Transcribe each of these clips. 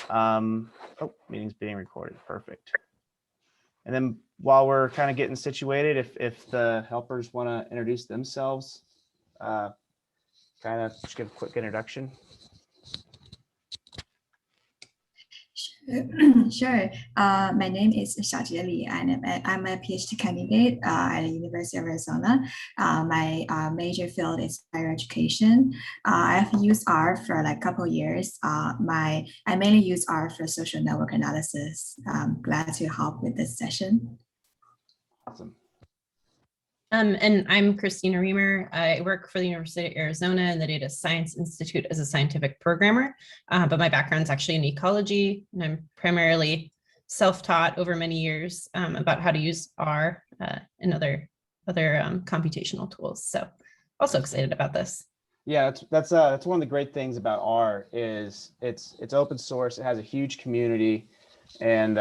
Oh, meeting's being recorded. Perfect. And then while we're kind of getting situated, if the helpers want to introduce themselves, kind of just give a quick introduction. Sure. My name is Xiaojie Li, and I'm a PhD candidate at the University of Arizona. My major field is higher education. I've used R for like a couple of years. I mainly use R for social network analysis. I'm glad to help with this session. Awesome. And I'm Christina Reamer. I work for the University of Arizona in the Data Science Institute as a scientific programmer, but my background is actually in ecology, and I'm primarily self-taught over many years about how to use R and other computational tools. So also excited about this. Yeah, that's one of the great things about R is it's open source. It has a huge community. And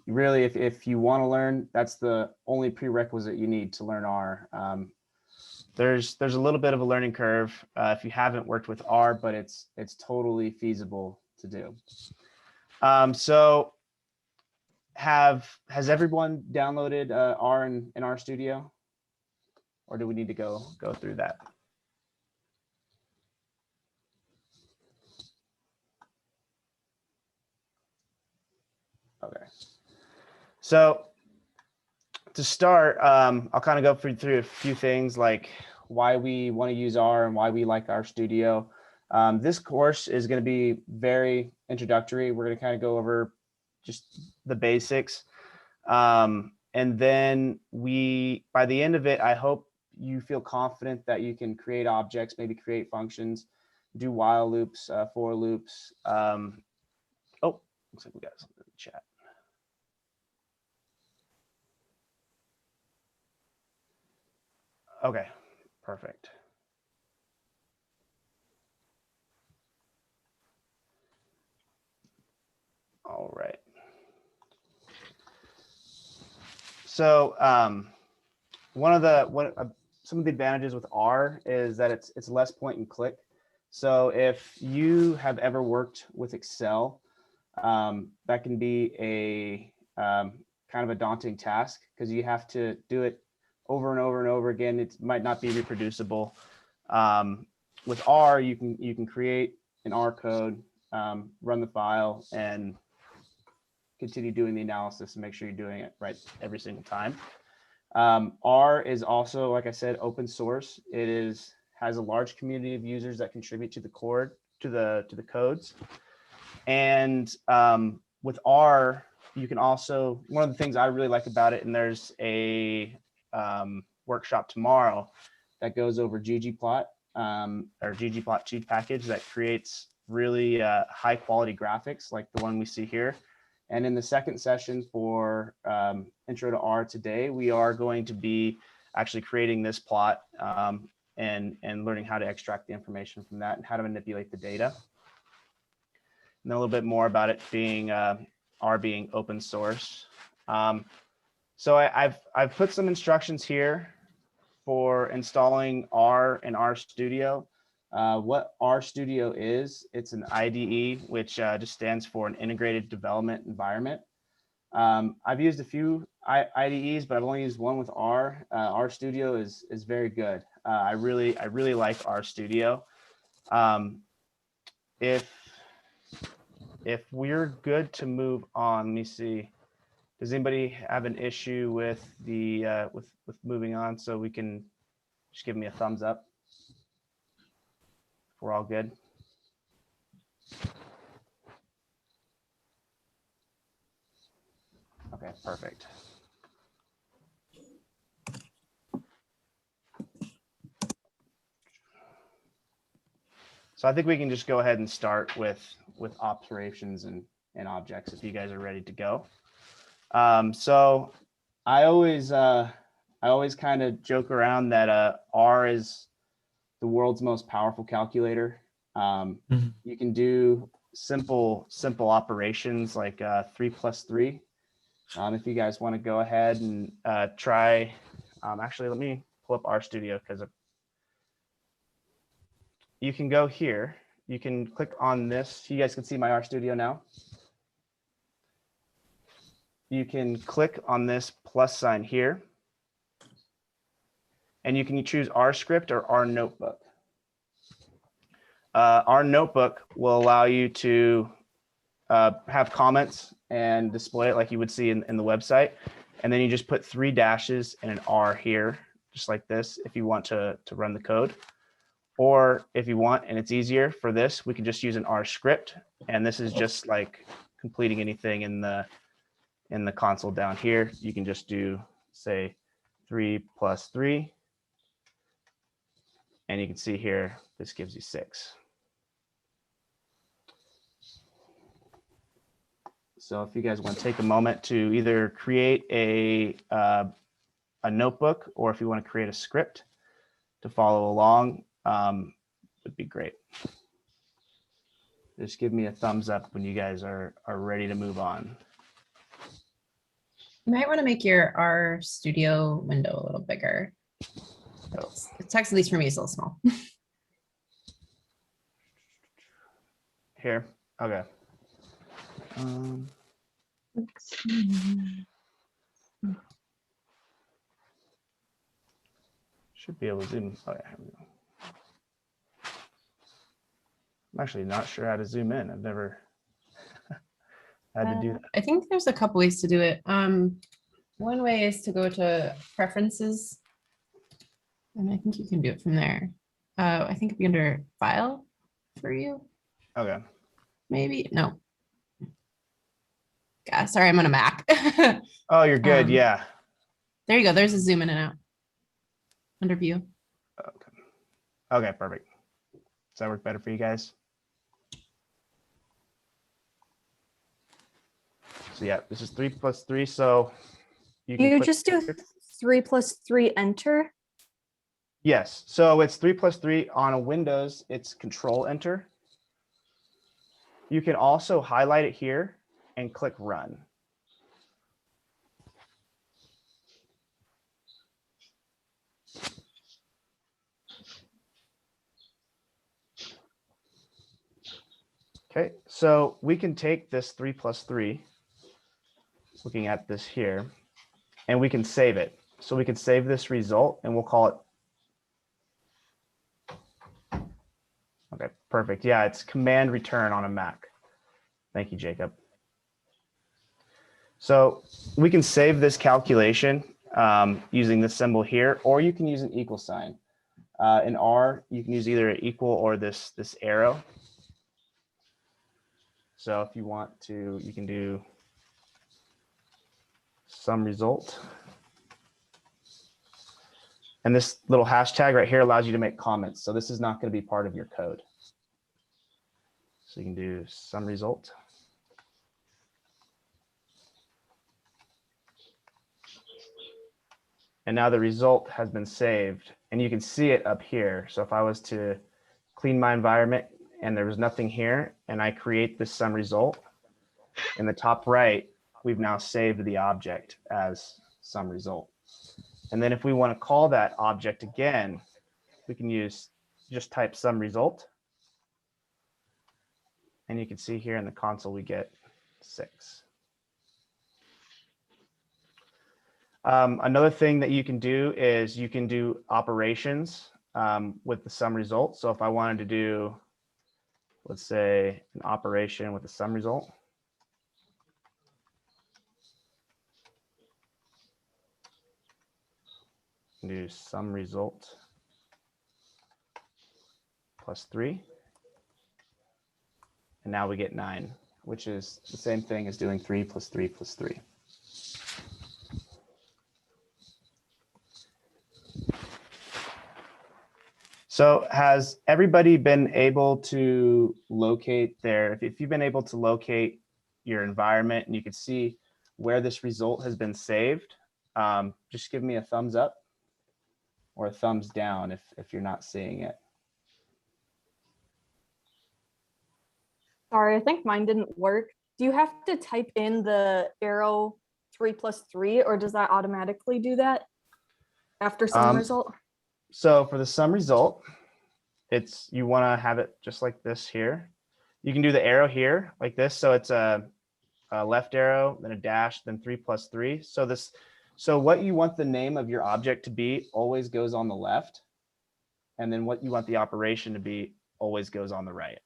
really, if you want to learn, that's the only prerequisite you need to learn R. There's a little bit of a learning curve if you haven't worked with R, but it's totally feasible to do. So has everyone downloaded R in RStudio, or do we need to go through that? Okay, so to start, I'll kind of go through a few things like why we want to use R and why we like RStudio. This course is going to be very introductory. We're going to kind of go over just the basics. And then by the end of it, I hope you feel confident that you can create objects, maybe create functions, do while loops, for loops. Oh, looks like we got something in the chat. Okay, perfect. All right. So some of the advantages with R is that it's less point and click. So if you have ever worked with Excel, that can be a kind of a daunting task because you have to do it over and over and over again. It might not be reproducible. With R, you can create an R code, run the file, and continue doing the analysis and make sure you're doing it right every single time. R is also, like I said, open source. It has a large community of users that contribute to the codes. And with R, you can also, one of the things I really like about it, and there's a workshop tomorrow that goes over ggplot or ggplot cheat package that creates really high quality graphics like the one we see here. And in the second session for Intro to R today, we are going to be actually creating this plot and learning how to extract the information from that and how to manipulate the data. And then a little bit more about it being R being open source. So I've put some instructions here for installing R in RStudio. What RStudio is, it's an IDE, which just stands for an integrated development environment. I've used a few IDEs, but I've only used one with R. RStudio is very good. I really like RStudio. If we're good to move on, let me see. Does anybody have an issue with the with moving on? So we can just give me a thumbs up. If we're all good. Okay, perfect. So I think we can just go ahead and start with operations and objects if you guys are ready to go. So I always kind of joke around that R is the world's most powerful calculator. You can do simple operations like 3 + 3. If you guys want to go ahead and try, actually, let me pull up RStudio because you can go here you can click on this. You guys can see my RStudio now. You can click on this plus sign here, and you can choose R script or R notebook. Our notebook will allow you to have comments and display it like you would see in the website. And then you just put 3 dashes and an R here, just like this, if you want to run the code. Or if you want, and it's easier for this, we can just use an R script. And this is just like completing anything in the console down here. You can just do, say, 3 plus 3. And you can see here, this gives you 6. So if you guys want to take a moment to either create a notebook, or if you want to create a script to follow along, would be great. Just give me a thumbs up when you guys are ready to move on. You might want to make your RStudio window a little bigger. The text, at least for me, is a little small. Here, okay. Should be able to zoom. Oh, yeah, here we go. I'm actually not sure how to zoom in. I've never had to do that. I think there's a couple ways to do it. One way is to go to preferences, and I think you can do it from there. I think it'd be under file for you. Okay. Maybe, no. Yeah, sorry, I'm on a Mac. Oh, you're good. Yeah. There you go. There's a zoom in and out under view. Okay. Okay, perfect. Does that work better for you guys? So yeah, this is 3 plus 3. So you just do 3 plus 3 enter. Yes. So it's 3 plus 3 on a Windows. It's Control Enter. You can also highlight it here and click Run. Okay, so we can take this 3 plus 3, looking at this here, and we can save it. So we can save this result and we'll call it. Okay, perfect. Yeah, it's Command Return on a Mac. Thank you, Jacob. So we can save this calculation using this symbol here, or you can use an equal sign. In R, you can use either an equal or this arrow. So if you want to, you can do sum result. And this little hashtag right here allows you to make comments. So this is not going to be part of your code. So you can do sum result. And now the result has been saved, and you can see it up here. So if I was to clean my environment and there was nothing here, and I create this sum result, in the top right, we've now saved the object as sum result. And then if we want to call that object again, we can just type sum result. And you can see here in the console, we get 6. Another thing that you can do is you can do operations with the sum result. So if I wanted to do, let's say, an operation with the sum result. Do sum result plus 3. And now we get 9, which is the same thing as doing 3 plus 3 plus 3. So has everybody been able to locate if you've been able to locate your environment and you can see where this result has been saved, just give me a thumbs up or a thumbs down if you're not seeing it. Sorry, I think mine didn't work. Do you have to type in the arrow 3 plus 3, or does that automatically do that after sum result? So for the sum result, you want to have it just like this here. You can do the arrow here like this. So it's a left arrow, then a dash, then 3 + 3. So what you want the name of your object to be always goes on the left. And then what you want the operation to be always goes on the right.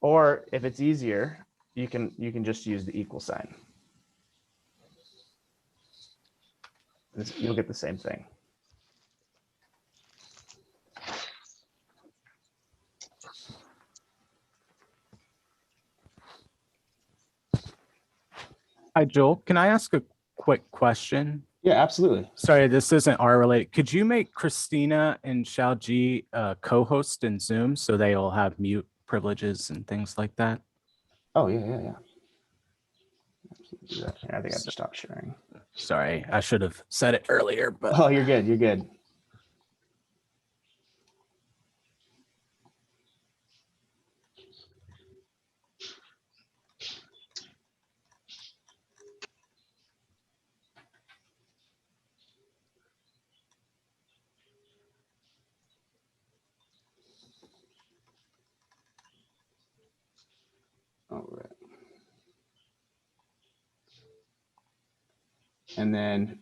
Or if it's easier, you can just use the equal sign. You'll get the same thing. Hi, Joel. Can I ask a quick question? Yeah, absolutely. Sorry, this isn't R related. Could you make Christina and Xiaoji co-host in Zoom so they'll have mute privileges and things like that? Oh, yeah. Yeah, I think I have to stop sharing. Sorry, I should have said it earlier, but Oh, you're good. You're good. All right. And then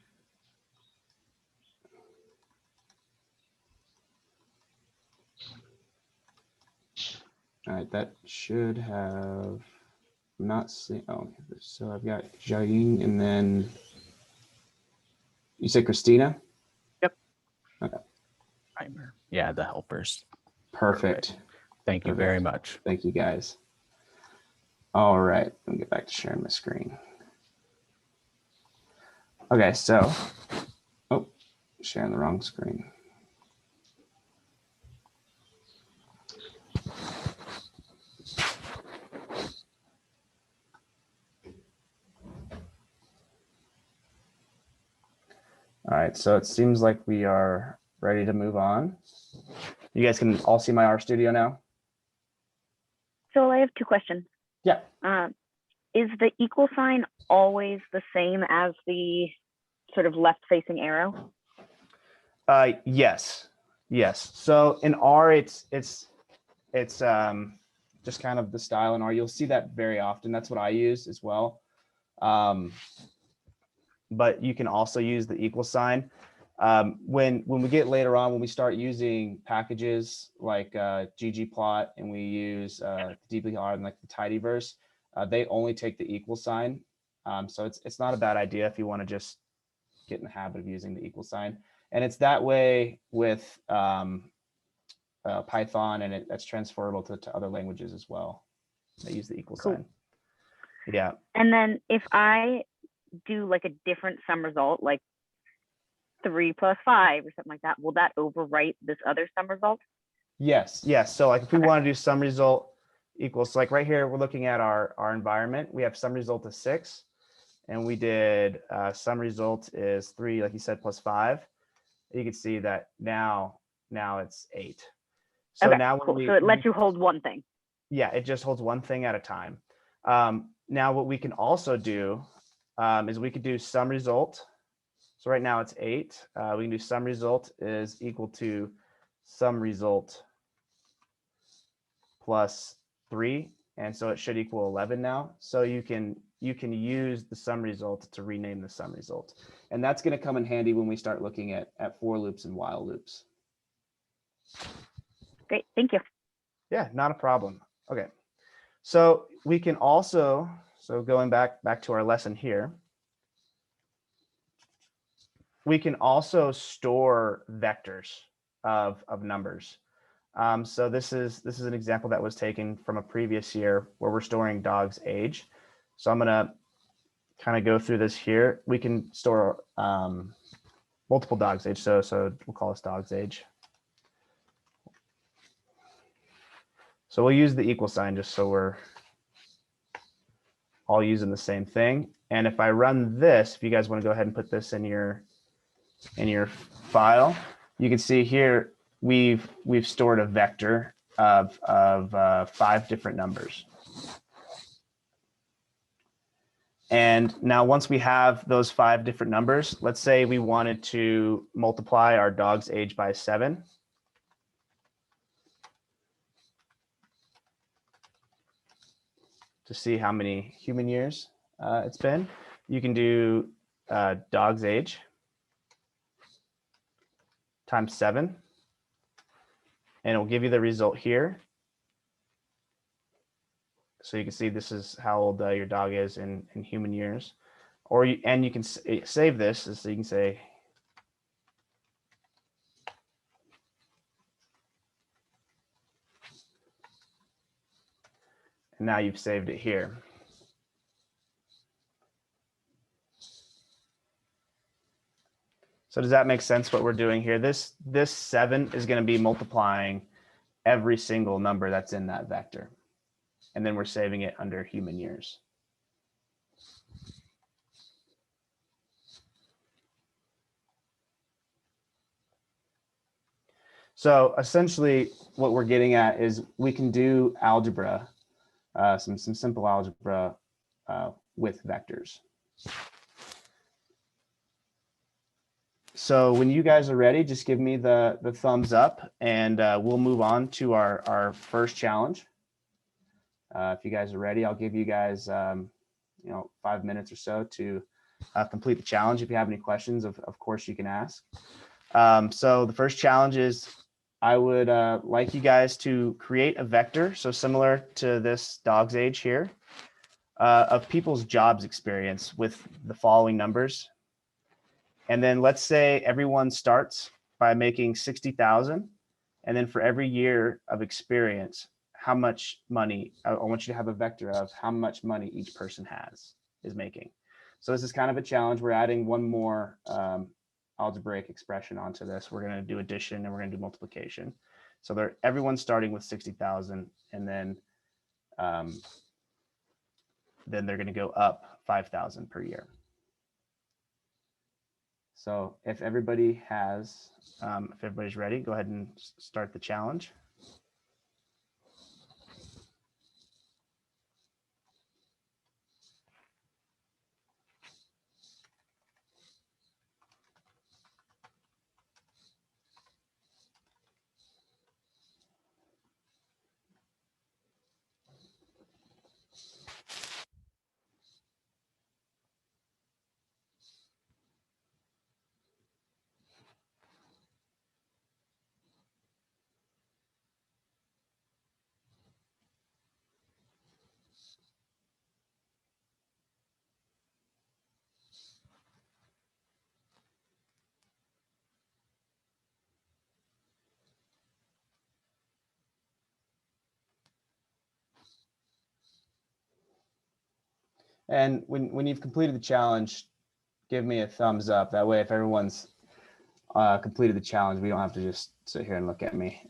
all right, that should have not seen. Oh, so I've got Jiaying, and then you said Christina? Yep. Okay. timer. Yeah, the helpers. Perfect. Thank you very much. Thank you, guys. All right, let me get back to sharing my screen. Okay, so, oh, sharing the wrong screen. All right, so it seems like we are ready to move on. You guys can all see my RStudio now? So I have two questions. Yeah. Is the equal sign always the same as the sort of left-facing arrow? Yes. So in R, it's just kind of the style in R. You'll see that very often. That's what I use as well. But you can also use the equal sign. When we get later on, when we start using packages like ggplot and we use dbr and like the tidyverse, they only take the equal sign. So it's not a bad idea if you want to just get in the habit of using the equal sign. And it's that way with Python, and that's transferable to other languages as well. They use the equal sign. Yeah. And then if I do like a different sum result, like 3 + 5 or something like that, will that overwrite this other sum result? Yes. So like if we want to do sum result equals, so like right here, we're looking at our environment. We have sum result of 6, and we did sum result is 3, like you said, + 5. You can see that now it's 8. So okay, now cool. So it lets you hold one thing. Yeah, it just holds one thing at a time. Now what we can also do is we could do sum result. So right now it's 8. We can do sum result is equal to sum result plus 3, and so it should equal 11 now. So you can use the sum result to rename the sum result, and that's going to come in handy when we start looking at for loops and while loops. Great, thank you. Yeah, not a problem. Okay, so we can also, so going back to our lesson here, we can also store vectors of numbers. So this is an example that was taken from a previous year where we're storing dog's age. So I'm gonna kind of go through this here. We can store multiple dog's age. So we'll call this dog's age. So we'll use the equal sign just so we're all using the same thing. And if I run this, if you guys want to go ahead and put this in your file, you can see here we've stored a vector of 5 different numbers. And now once we have those 5 different numbers, let's say we wanted to multiply our dog's age by 7. to see how many human years it's been. You can do dog's age times 7, and it will give you the result here. So you can see this is how old your dog is in human years. Or you can save this, so you can say, and now you've saved it here. So does that make sense what we're doing here? This 7 is going to be multiplying every single number that's in that vector. And then we're saving it under human years. So essentially what we're getting at is we can do algebra, some simple algebra with vectors. So when you guys are ready, just give me the thumbs up, and we'll move on to our first challenge. If you guys are ready, I'll give you guys 5 minutes or so to complete the challenge. If you have any questions, of course you can ask. So the first challenge is I would like you guys to create a vector, so similar to this dog's age here, of people's jobs experience with the following numbers. And then let's say everyone starts by making 60,000. And then for every year of experience, how much money, I want you to have a vector of how much money each person is making. So this is kind of a challenge. We're adding one more algebraic expression onto this. We're going to do addition and we're going to do multiplication. So everyone's starting with 60,000, and then they're going to go up 5,000 per year. So if everybody if everybody's ready, go ahead and start the challenge. And when you've completed the challenge, give me a thumbs up. That way, if everyone's completed the challenge, we don't have to just sit here and look at me.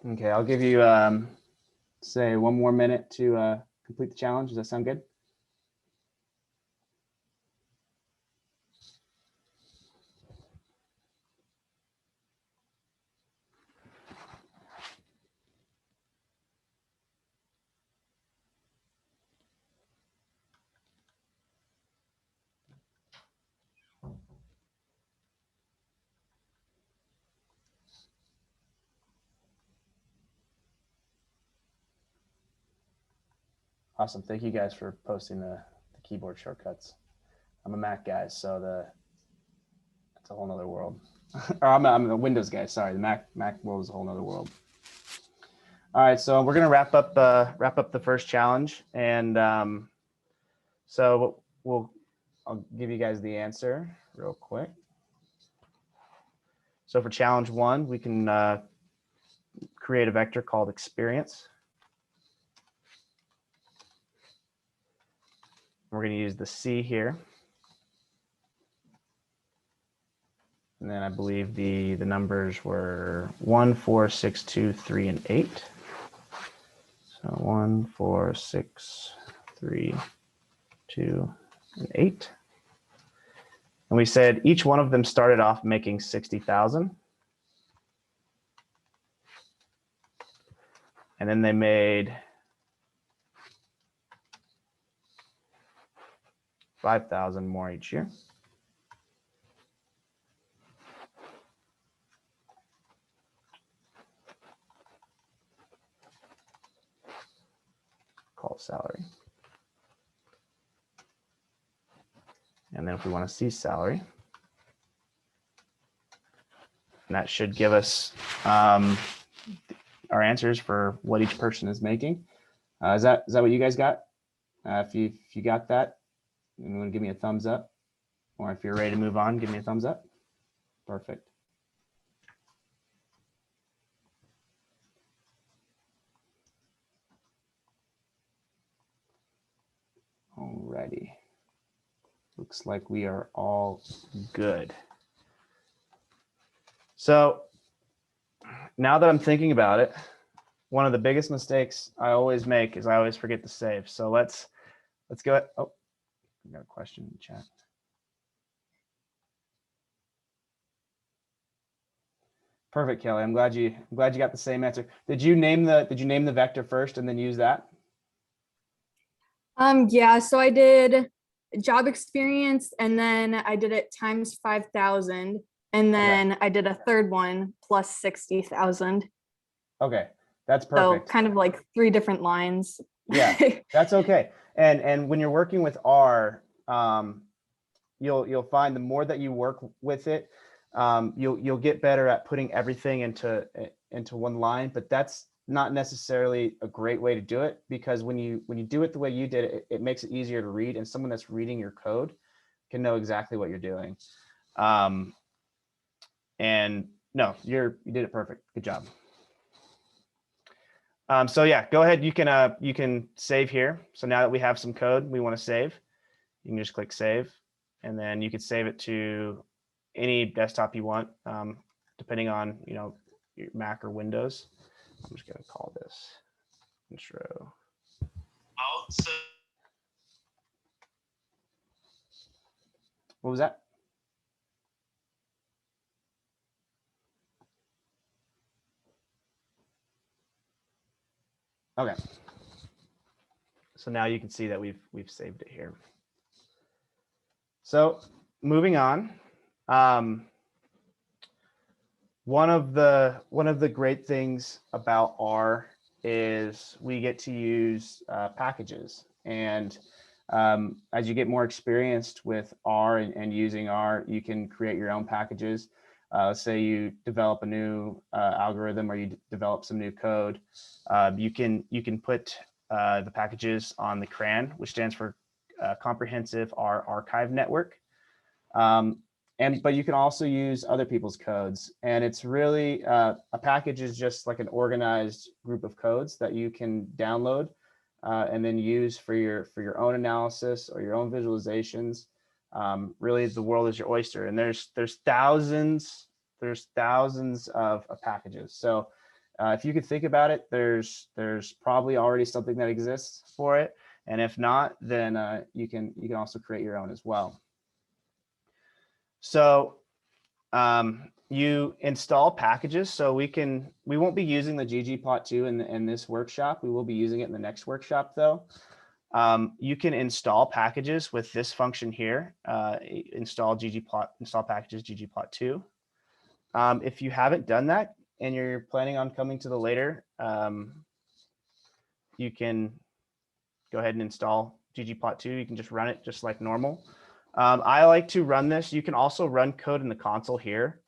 Okay, I'll give you, say, 1 more minute to complete the challenge. Does that sound good? Awesome. Thank you guys for posting the keyboard shortcuts. I'm a Mac guy, so it's a whole nother world. Or I'm a Windows guy. Sorry, the Mac world is a whole nother world. All right, so we're gonna wrap up the first challenge, and so I'll give you guys the answer real quick. So for challenge 1, we can create a vector called experience. We're going to use the C here. And then I believe the numbers were 1, 4, 6, 2, 3, and 8. So 1, 4, 6, 3, 2, and 8. And we said each one of them started off making 60,000. And then they made 5,000 more each year. Call salary. And then if we want to see salary, and that should give us our answers for what each person is making. Is that what you guys got? If you got that, you want to give me a thumbs up, or if you're ready to move on, give me a thumbs up. Perfect. Alrighty. Looks like we are all good. So now that I'm thinking about it, one of the biggest mistakes I always make is I always forget to save. So let's go. Oh, we got a question in the chat. Perfect, Kelly. I'm glad you got the same answer. Did you name the vector first and then use that? Yeah, so I did job experience, and then I did it times 5,000, and then I did a third one plus 60,000. Okay, that's So perfect. kind of like 3 different lines. Yeah, that's okay. And when you're working with R, you'll find the more that you work with it, you'll get better at putting everything into one line. But that's not necessarily a great way to do it, because when you do it the way you did it, it makes it easier to read, and someone that's reading your code can know exactly what you're doing. And no, you did it perfect. Good job. So yeah, go ahead. You can save here. So now that we have some code we want to save, you can just click save, and then you can save it to any desktop you want, depending on your Mac or Windows. I'm just gonna call this intro. What was that? Okay. So now you can see that we've saved it here. So moving on, one of the great things about R is we get to use packages, and as you get more experienced with R and using R, you can create your own packages. Let's say you develop a new algorithm, or you develop some new code. You can put the packages on the CRAN, which stands for Comprehensive R Archive Network. But you can also use other people's codes, and it's really a package is just like an organized group of codes that you can download and then use for your own analysis or your own visualizations. Really, the world is your oyster, and there's thousands of packages. So if you could think about it, there's probably already something that exists for it, and if not, then you can also create your own as well. So you install packages. So we won't be using the ggplot2 in this workshop. We will be using it in the next workshop though. You can install packages with this function here, install packages ggplot2. If you haven't done that and you're planning on coming to the later, you can go ahead and install ggplot2. You can just run it just like normal. I like to run this. You can also run code in the console here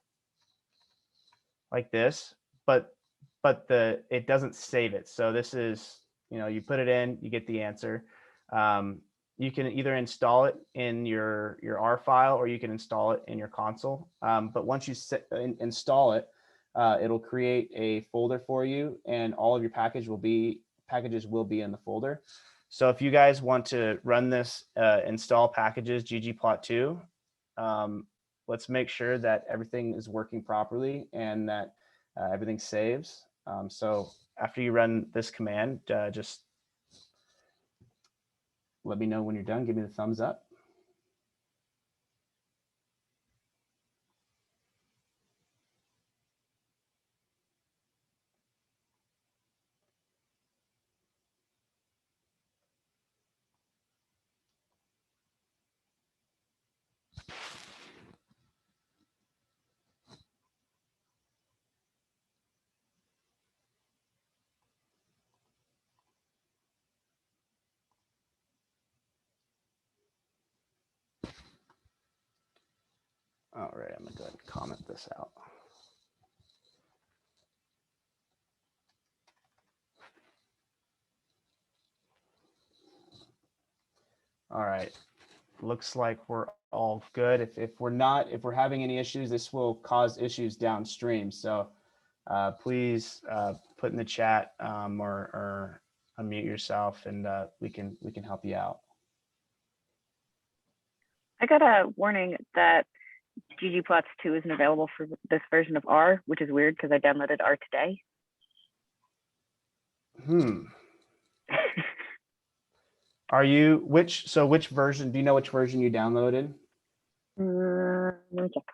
like this, but it doesn't save it. So this is, you put it in, you get the answer. You can either install it in your R file, or you can install it in your console. But once you install it, it'll create a folder for you, and all of your packages will be in the folder. So if you guys want to run this, install packages ggplot2, let's make sure that everything is working properly and that everything saves. So after you run this command, just let me know when you're done. Give me the thumbs up. All right, I'm gonna go ahead and comment this out. All right, looks like we're all good. If we're having any issues, this will cause issues downstream. So please put in the chat or unmute yourself, and we can help you out. I got a warning that ggplots2 isn't available for this version of R, which is weird because I downloaded R today. Are you which version? Do you know which version you downloaded? Let me check.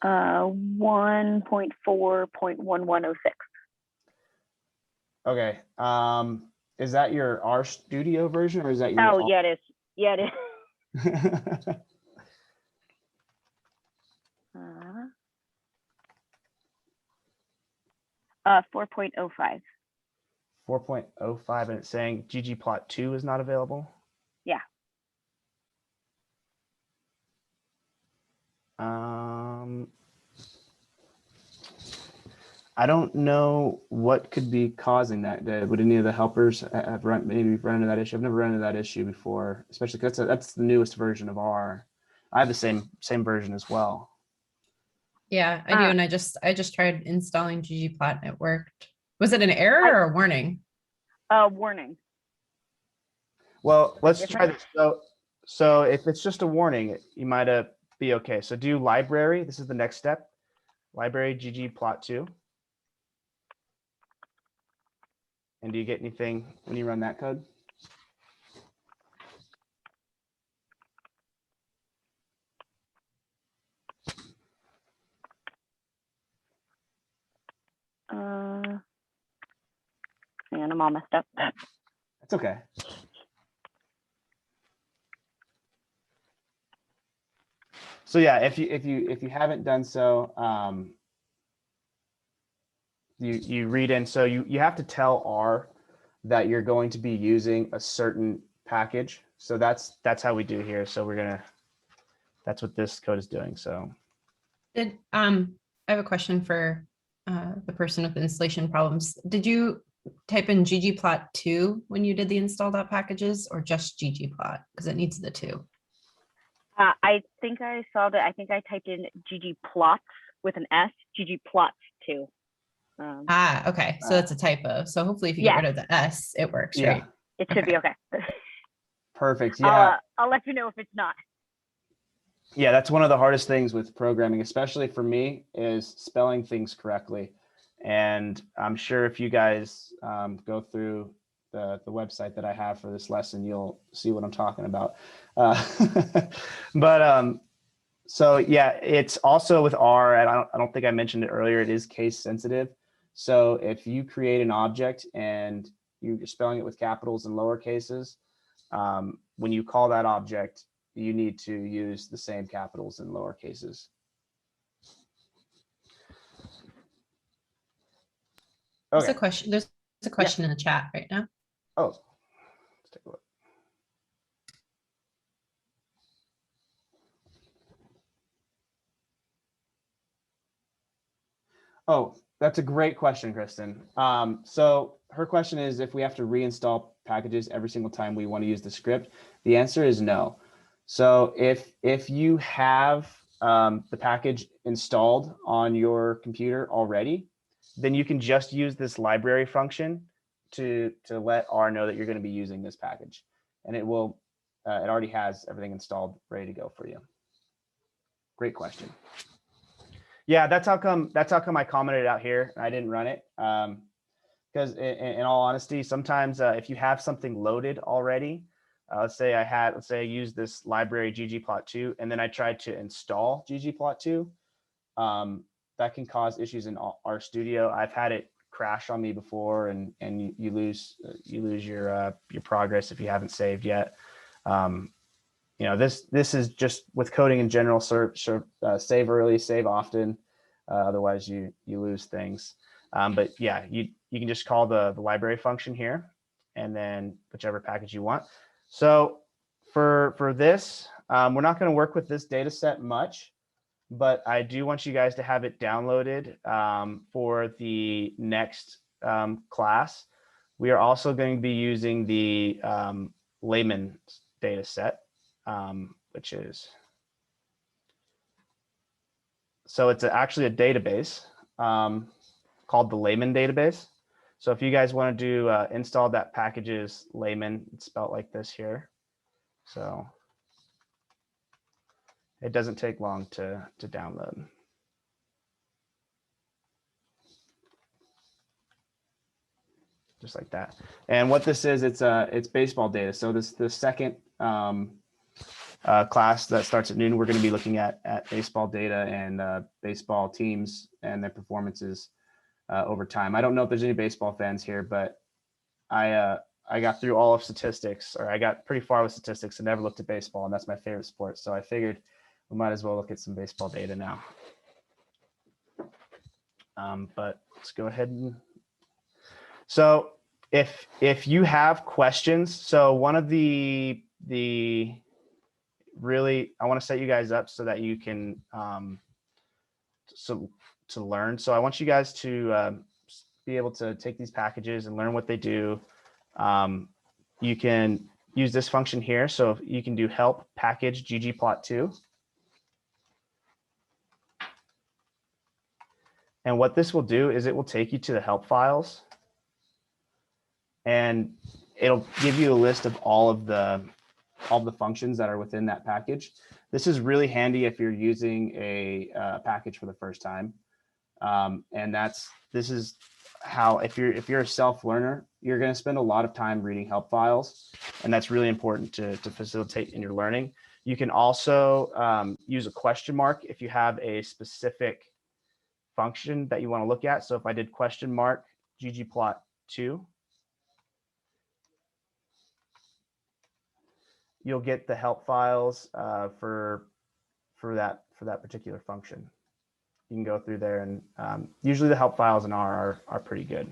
Uh, 1.4.1106. Okay. Is that your R Studio version, or is that your? Oh, yeah, it is. Yeah, it is. 4.05. 4.05, and it's saying ggplot2 is not available. Yeah. I don't know what could be causing that. Would any of the helpers have maybe run into that issue? I've never run into that issue before, especially because that's the newest version of R. I have the same version as well. Yeah, I do. And I just tried installing ggplot and it worked. Was it an error or a warning? Warning. Well, let's try this. So if it's just a warning, you might be okay. So do library. This is the next step. Library ggplot2. And do you get anything when you run that code? Man, I'm all messed up. That's okay. So yeah, if you haven't done so, you read in. So you have to tell R that you're going to be using a certain package. So that's how we do here. So that's what this code is doing. So I have a question for the person with installation problems. Did you type in ggplot2 when you did the install.packages, or just ggplot? Because it needs the two. I think I saw that. I think I typed in ggplots with an S, ggplots2. Okay. So that's a typo. So hopefully if you get rid of the S, it works, right? It should be okay. Perfect. Yeah. I'll let you know if it's not. Yeah, that's one of the hardest things with programming, especially for me, is spelling things correctly. And I'm sure if you guys go through the website that I have for this lesson, you'll see what I'm talking about. So yeah, it's also with R, and I don't think I mentioned it earlier, it is case sensitive. So if you create an object and you're spelling it with capitals and lower cases, when you call that object, you need to use the same capitals and lower cases. There's a Okay. question. There's a question in the chat right now. Oh, let's take a look. Oh, that's a great question, Kristen. So her question is if we have to reinstall packages every single time we want to use the script. The answer is no. So if you have the package installed on your computer already, then you can just use this library function to let R know that you're going to be using this package, and it will. It already has everything installed, ready to go for you. Great question. Yeah, that's how come I commented out here and I didn't run it. Because in all honesty, sometimes if you have something loaded already, let's say I used this library ggplot2 and then I tried to install ggplot2, that can cause issues in RStudio. I've had it crash on me before, and you lose your progress if you haven't saved yet. You know, this is just with coding in general. Save early, save often. Otherwise, you lose things. But yeah, you can just call the library function here, and then whichever package you want. So for this, we're not going to work with this data set much, but I do want you guys to have it downloaded for the next class. We are also going to be using the layman data set, which is, so it's actually a database called the layman database. So if you guys want to do install that packages layman, it's spelled like this here. So it doesn't take long to download. Just like that. And what this is, it's baseball data. So the second class that starts at noon, we're going to be looking at baseball data and baseball teams and their performances over time. I don't know if there's any baseball fans here, but I got through all of statistics, or I got pretty far with statistics and never looked at baseball, and that's my favorite sport. So I figured we might as well look at some baseball data now. But let's go ahead and, so if you have questions, so one of the really, I want to set you guys up so that you can to learn. So I want you guys to be able to take these packages and learn what they do. You can use this function here. So you can do help package ggplot2. And what this will do is it will take you to the help files, and it'll give you a list of all of the functions that are within that package. This is really handy if you're using a package for the first time. And this is how, if you're a self-learner, you're going to spend a lot of time reading help files, and that's really important to facilitate in your learning. You can also use a question mark if you have a specific function that you want to look at. So if I did question mark ggplot2, you'll get the help files for that particular function. You can go through there, and usually the help files in R are pretty good.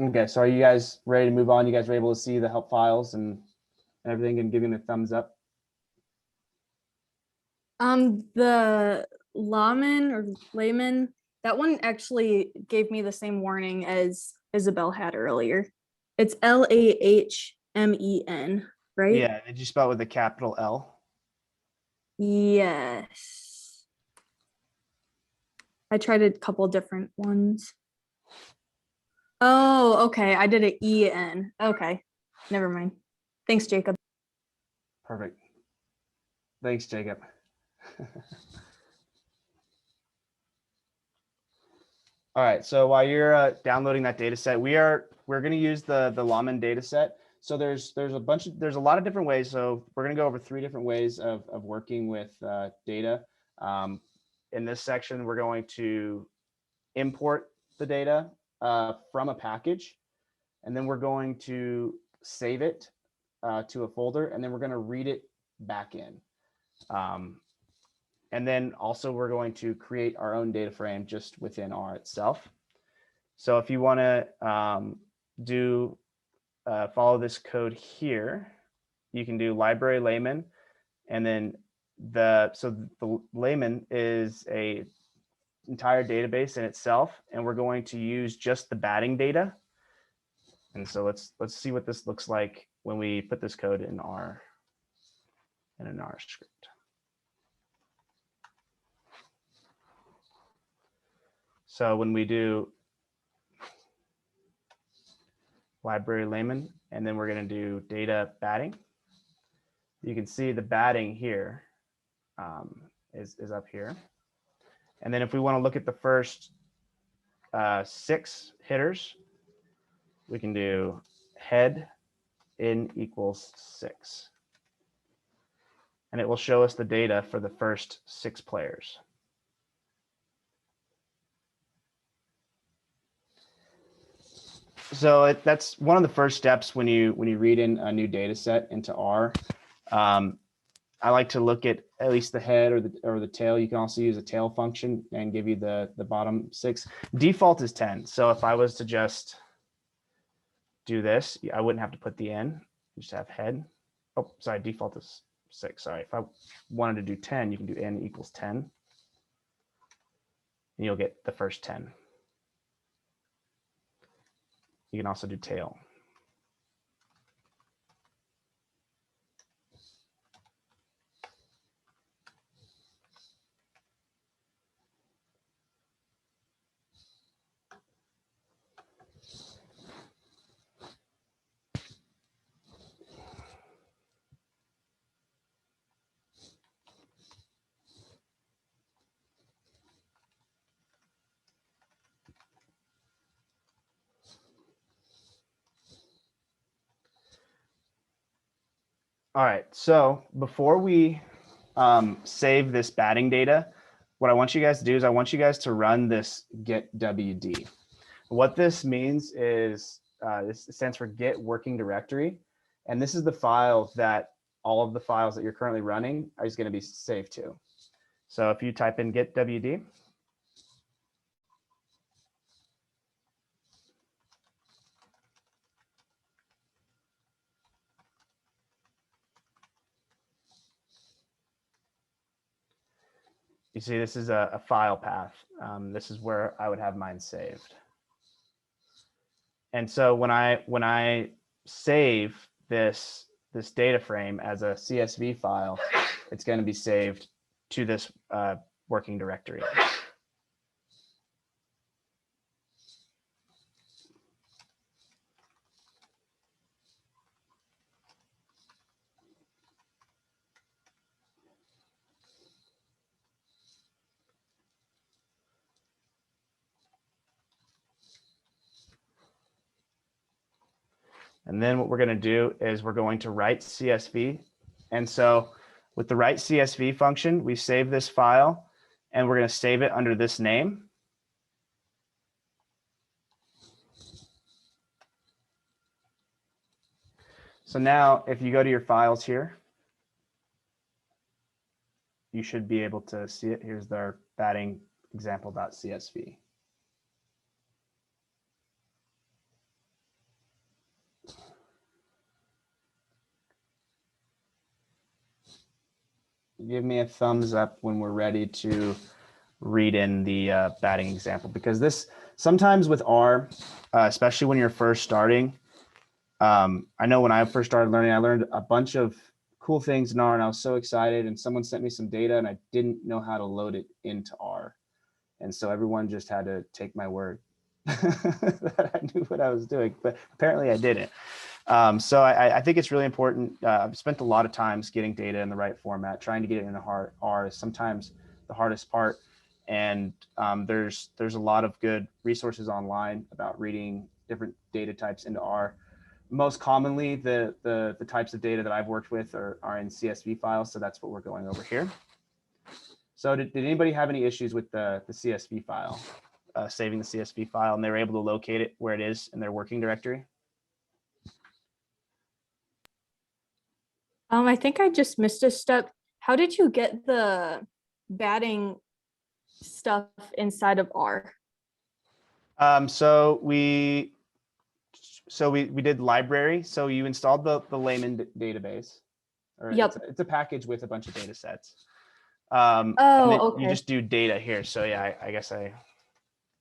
Okay, so are you guys ready to move on? You guys are able to see the help files and everything and giving a thumbs up? The layman, that one actually gave me the same warning as Isabel had earlier. It's LAHMEN, right? Yeah, did you spell it with a capital L? Yes. I tried a couple different ones. Oh, okay. I did an EN. Okay. Never mind. Thanks, Jacob. Perfect. Thanks, Jacob. All right, so while you're downloading that data set, we're going to use the Lawman data set. So there's a lot of different ways. So we're going to go over 3 different ways of working with data. In this section, we're going to import the data from a package. and then we're going to save it to a folder, and then we're going to read it back in. And then also we're going to create our own data frame just within R itself. So if you want to follow this code here, you can do library layman, and then the layman is a entire database in itself, and we're going to use just the batting data. And so let's see what this looks like when we put this code in R script. So when we do library layman, and then we're going to do data batting, you can see the batting here is up here. And then if we want to look at the first 6 hitters, we can do head in equals 6. And it will show us the data for the first 6 players. So that's one of the first steps when you read in a new data set into R. I like to look at least the head or the tail. You can also use a tail function and give you the bottom 6. Default is 10. So if I was to just do this, I wouldn't have to put the n, just have head. Oh, sorry, default is 6. Sorry, if I wanted to do 10, you can do n equals 10. And you'll get the first 10. You can also do tail. All right, so before we save this batting data, what I want you guys to do is I want you guys to run this get WD. What this means is this stands for get working directory. And this is the file that all of the files that you're currently running is going to be saved to. So if you type in get WD, you see this is a file path. This is where I would have mine saved. And so when I save this data frame as a CSV file, it's going to be saved to this working directory. And then what we're going to do is we're going to write CSV. And so with the write CSV function, we save this file and we're going to save it under this name. So now if you go to your files here, you should be able to see it. Here's their batting example.csv. Give me a thumbs up when we're ready to read in the batting example, because this sometimes with R, especially when you're first starting, I know when I first started learning, I learned a bunch of cool things in R and I was so excited, and someone sent me some data and I didn't know how to load it into R. And so everyone just had to take my word that I knew what I was doing, but apparently I didn't. So I think it's really important. I've spent a lot of times getting data in the right format. Trying to get it in R is sometimes the hardest part. And there's a lot of good resources online about reading different data types into R. Most commonly, the types of data that I've worked with are in CSV files. So that's what we're going over here. So did anybody have any issues with the CSV file, saving the CSV file, and they were able to locate it where it is in their working directory? I think I just missed a step. How did you get the batting stuff inside of R? So we did library. So you installed the layman database, or Yep. it's a package with a bunch of data sets. Oh, and then okay. You just do data here. So yeah, I guess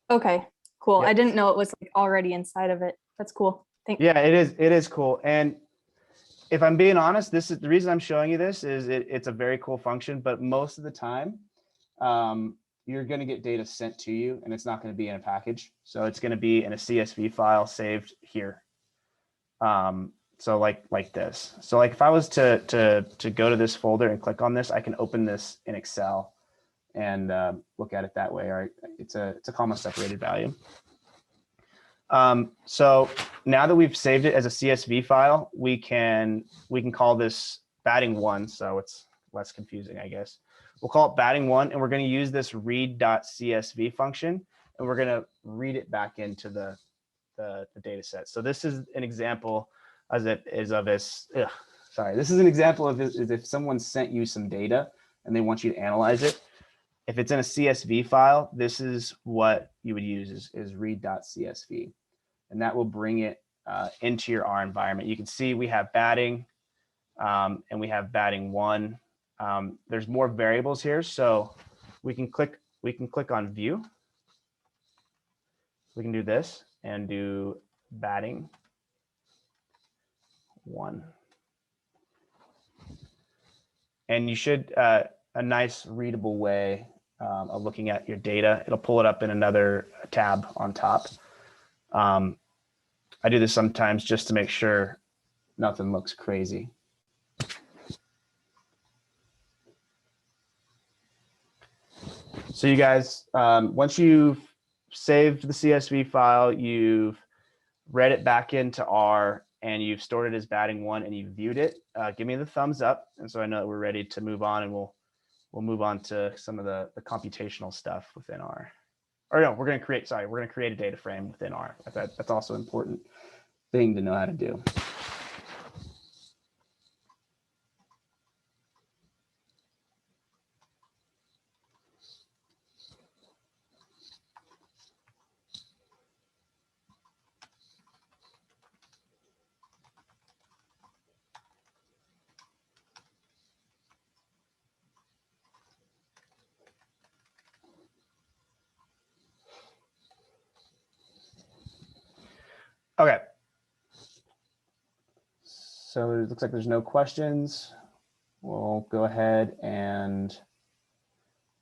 Okay, cool. Yep. I didn't know it was like already inside of it. That's cool. Thanks. Yeah, it is cool. And if I'm being honest, this is the reason I'm showing you this is it's a very cool function, but most of the time, you're going to get data sent to you and it's not going to be in a package. So it's going to be in a CSV file saved here. So like this. So like if I was to go to this folder and click on this, I can open this in Excel and look at it that way. Or it's a comma separated value. So now that we've saved it as a CSV file, we can call this batting one. So it's less confusing, I guess. We'll call it batting one, and we're going to use this read.csv function, and we're going to read it back into the data set. So this is an example this is an example of if someone sent you some data and they want you to analyze it. If it's in a CSV file, this is what you would use is read.csv, and that will bring it into your R environment. You can see we have batting and we have batting one. There's more variables here, so we can click on view. We can do this and do batting one. And you should a nice readable way of looking at your data. It'll pull it up in another tab on top. I do this sometimes just to make sure nothing looks crazy. So you guys, once you've saved the CSV file, you've read it back into R, and you've stored it as batting one, and you viewed it, give me the thumbs up. And so I know that we're ready to move on, and we'll move on to some of the computational stuff within R. Or no, we're going to create a data frame within R. That's also an important thing to know how to do. Okay. So it looks like there's no questions. We'll go ahead and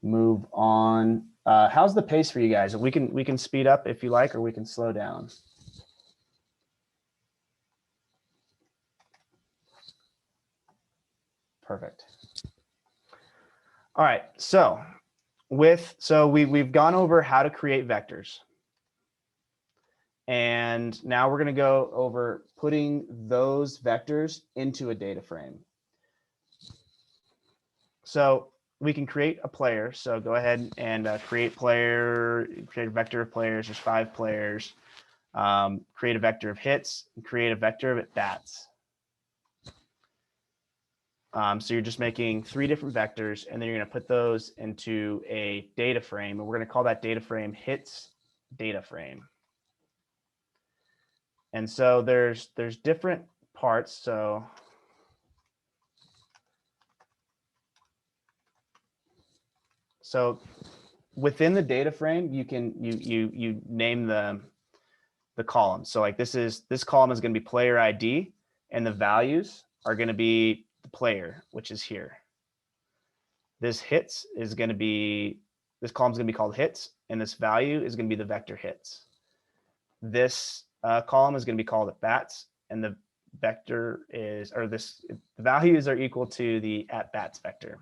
move on. How's the pace for you guys? We can speed up if you like, or we can slow down. Perfect. All right. So we've gone over how to create vectors. And now we're going to go over putting those vectors into a data frame. So we can create a player. So go ahead and create a vector of players. There's 5 players. Create a vector of hits, and create a vector of at-bats. So you're just making 3 different vectors, and then you're going to put those into a data frame. And we're going to call that data frame hits data frame. And so there's different parts. So within the data frame, you name the column. So like this column is going to be player ID, and the values are going to be the player, which is here. This hits is going to be, this column is going to be called hits, and this value is going to be the vector hits. This column is going to be called at bats, and the vector is, or the values are equal to the at bats vector.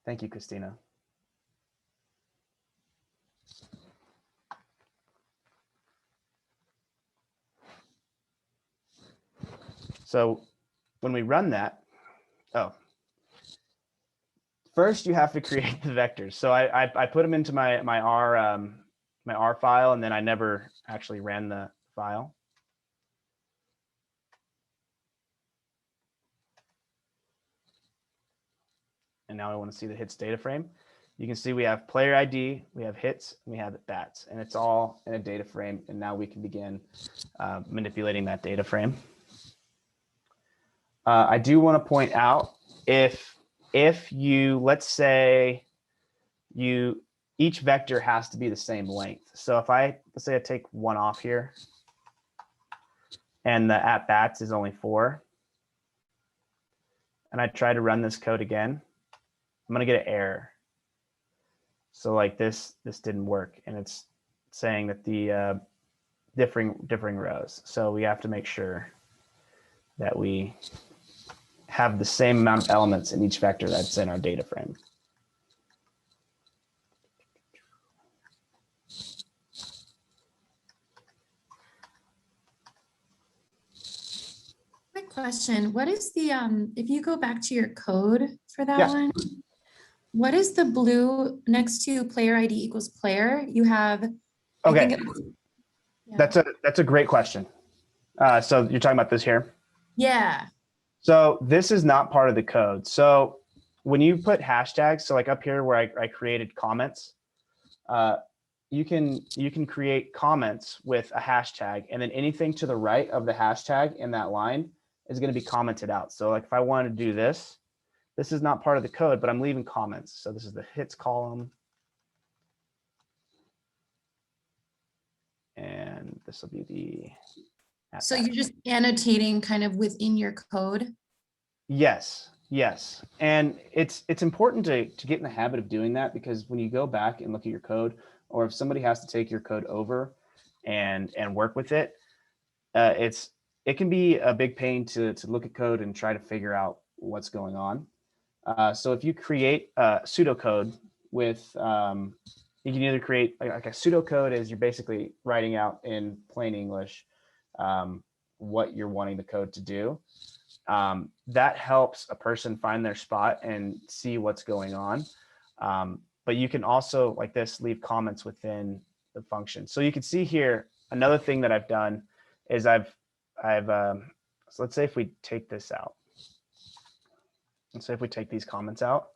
Thank you, Christina. So when we run that, first you have to create the vectors. So I put them into my R file, and then I never actually ran the file. And now I want to see the hits data frame. You can see we have player ID, we have hits, and we have bats, and it's all in a data frame. And now we can begin manipulating that data frame. I do want to point out if you, let's say each vector has to be the same length. So if let's say I take one off here and the at bats is only 4, and I try to run this code again, I'm going to get an error. So like this didn't work, and it's saying that the differing rows. So we have to make sure that we have the same amount of elements in each vector that's in our data frame. Quick question. What is the, if you go back to your code for that Yeah. one, what is the blue next to player ID equals player? You have, I Okay, think yeah. that's a great question. So you're talking about this here? Yeah. So this is not part of the code. So when you put hashtags, so like up here where I created comments, you can create comments with a hashtag, and then anything to the right of the hashtag in that line is going to be commented out. So like if I wanted to do this, this is not part of the code, but I'm leaving comments. So this is the hits column. And this will be the. So you're just annotating kind of within your code? Yes, yes. And it's important to get in the habit of doing that, because when you go back and look at your code, or if somebody has to take your code over and work with it, it can be a big pain to look at code and try to figure out what's going on. So if you create pseudocode with, you can either create like a pseudocode is you're basically writing out in plain English what you're wanting the code to do. That helps a person find their spot and see what's going on. But you can also, like this, leave comments within the function. So you can see here, another thing that I've done is so let's say if we take this out. And so if we take these comments out,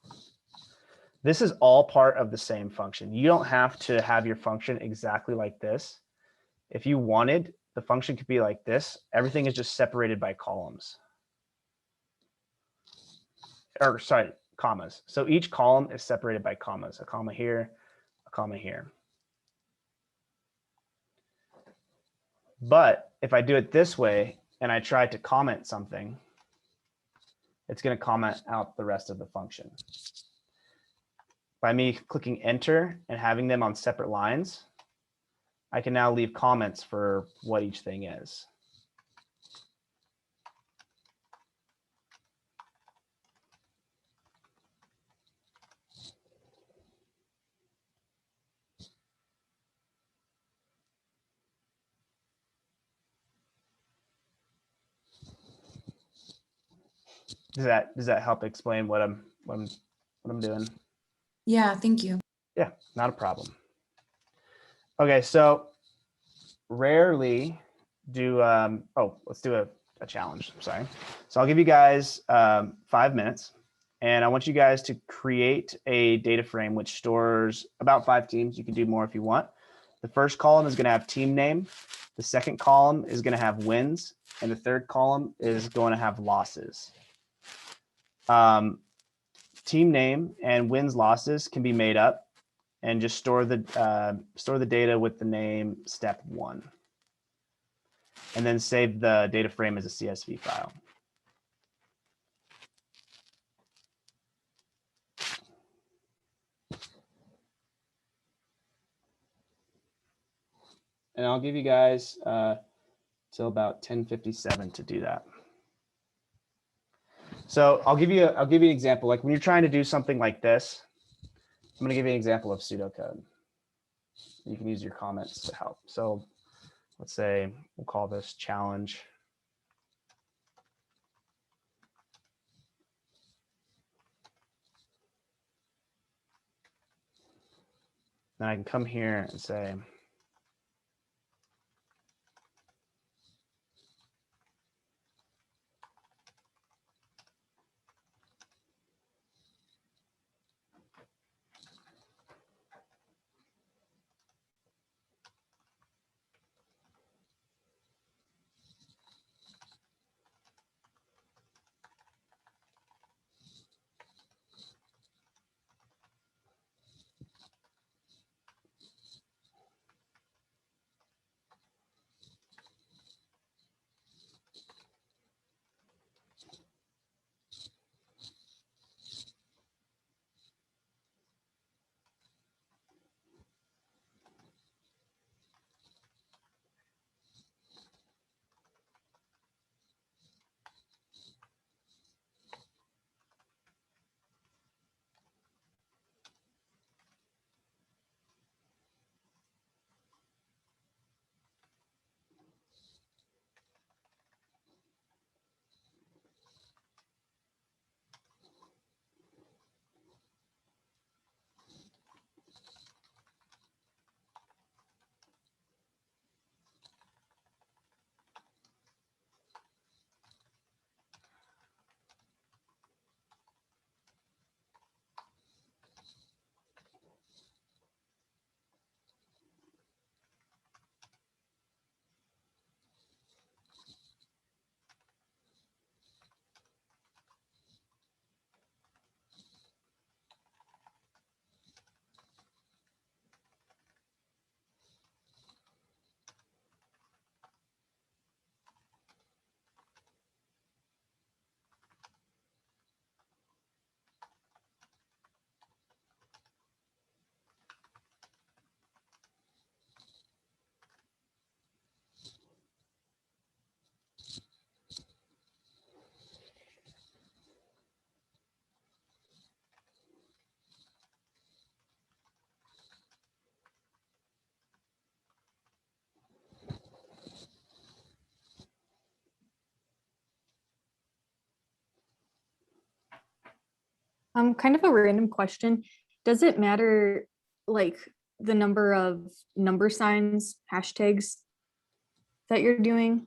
this is all part of the same function. You don't have to have your function exactly like this. If you wanted, the function could be like this. Everything is just separated by columns. Or sorry, commas. So each column is separated by commas, a comma here, a comma here. But if I do it this way and I try to comment something, it's going to comment out the rest of the function. By me clicking enter and having them on separate lines, I can now leave comments for what each thing is. Does that help explain what I'm doing? Yeah, thank you. Yeah, not a problem. Okay, so rarely do let's do a challenge. Sorry. So I'll give you guys 5 minutes, and I want you guys to create a data frame which stores about 5 teams. You can do more if you want. The first column is going to have team name. The second column is going to have wins, and the third column is going to have losses. Team name and wins losses can be made up, and just store the data with the name step 1, and then save the data frame as a CSV file. And I'll give you guys till about 10:57 to do that. So I'll give you an example. Like when you're trying to do something like this, I'm going to give you an example of pseudocode. You can use your comments to help. So let's say we'll call this challenge. Then I can come here and say, Kind of a random question. Does it matter like the number of number signs, hashtags that you're doing?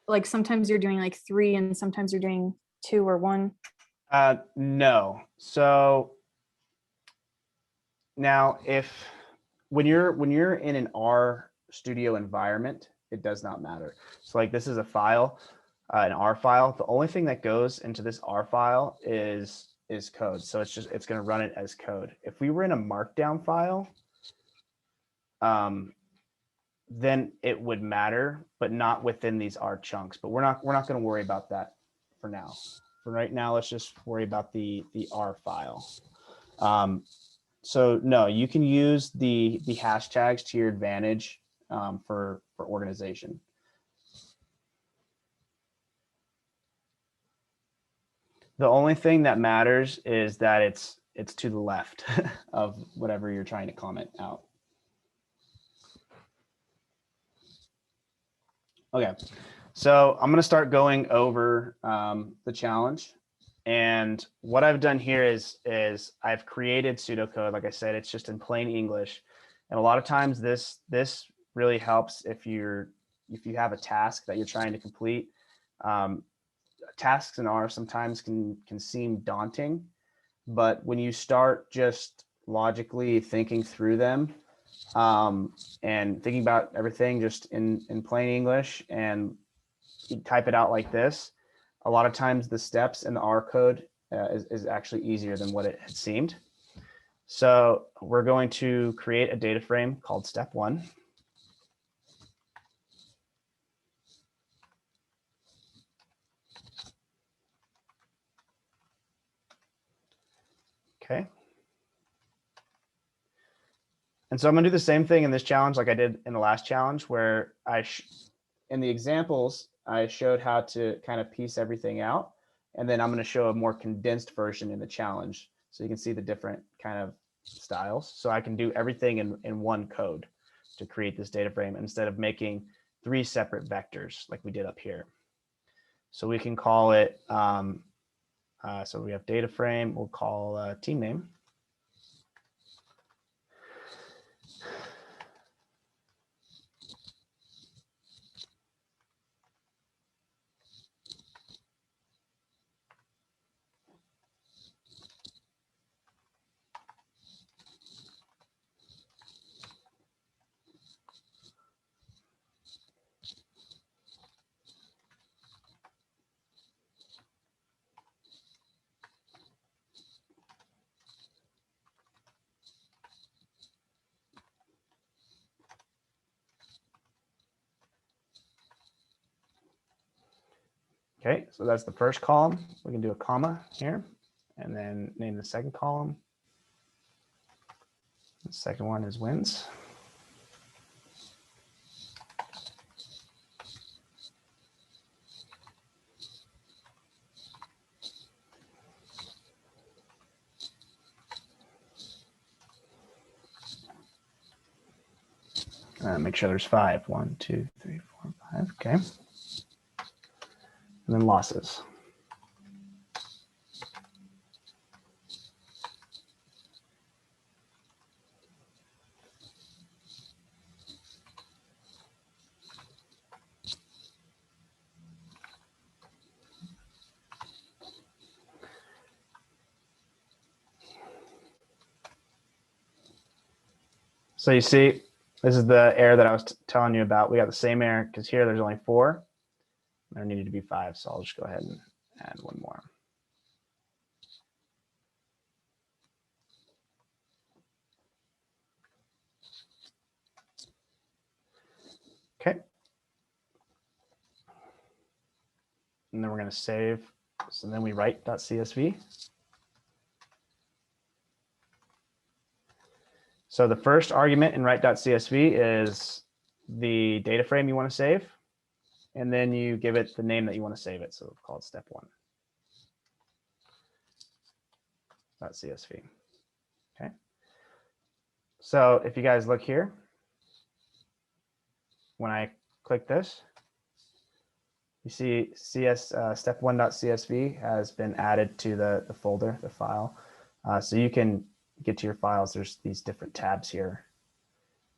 Like sometimes you're doing like 3 and sometimes you're doing 2 or 1. No. So now when you're in an R studio environment, it does not matter. So like this is a file, an R file. The only thing that goes into this R file is code. So it's going to run it as code. If we were in a markdown file, then it would matter, but not within these R chunks. But we're not going to worry about that for now. For right now, let's just worry about the R file. So no, you can use the hashtags to your advantage for organization. The only thing that matters is that it's to the left of whatever you're trying to comment out. Okay, so I'm going to start going over the challenge. And what I've done here is I've created pseudocode. Like I said, it's just in plain English. And a lot of times this really helps if you have a task that you're trying to complete. Tasks in R sometimes can seem daunting, but when you start just logically thinking through them and thinking about everything just in plain English, and you type it out like this, a lot of times the steps in the R code is actually easier than what it had seemed. So we're going to create a data frame called step 1. Okay. And so I'm going to do the same thing in this challenge like I did in the last challenge, where in the examples, I showed how to kind of piece everything out. And then I'm going to show a more condensed version in the challenge, so you can see the different kind of styles. So I can do everything in one code to create this data frame instead of making 3 separate vectors like we did up here. So we can call it, so we have data frame, we'll call team name. Okay, so that's the first column. We can do a comma here and then name the second column. The second one is wins. Make sure there's 5. 1, 2, 3, 4, 5. Okay. And then losses. So you see, this is the error that I was telling you about. We got the same error because here there's only 4. There needed to be 5, so I'll just go ahead and add one more. Okay. And then we're going to save. So then we write .csv. So the first argument in write.csv is the data frame you want to save. And then you give it the name that you want to save it. So we'll call it step 1. .csv. Okay. So if you guys look here, when I click this, you see step1.csv has been added to the folder, the file. So you can get to your files. There's these different tabs here.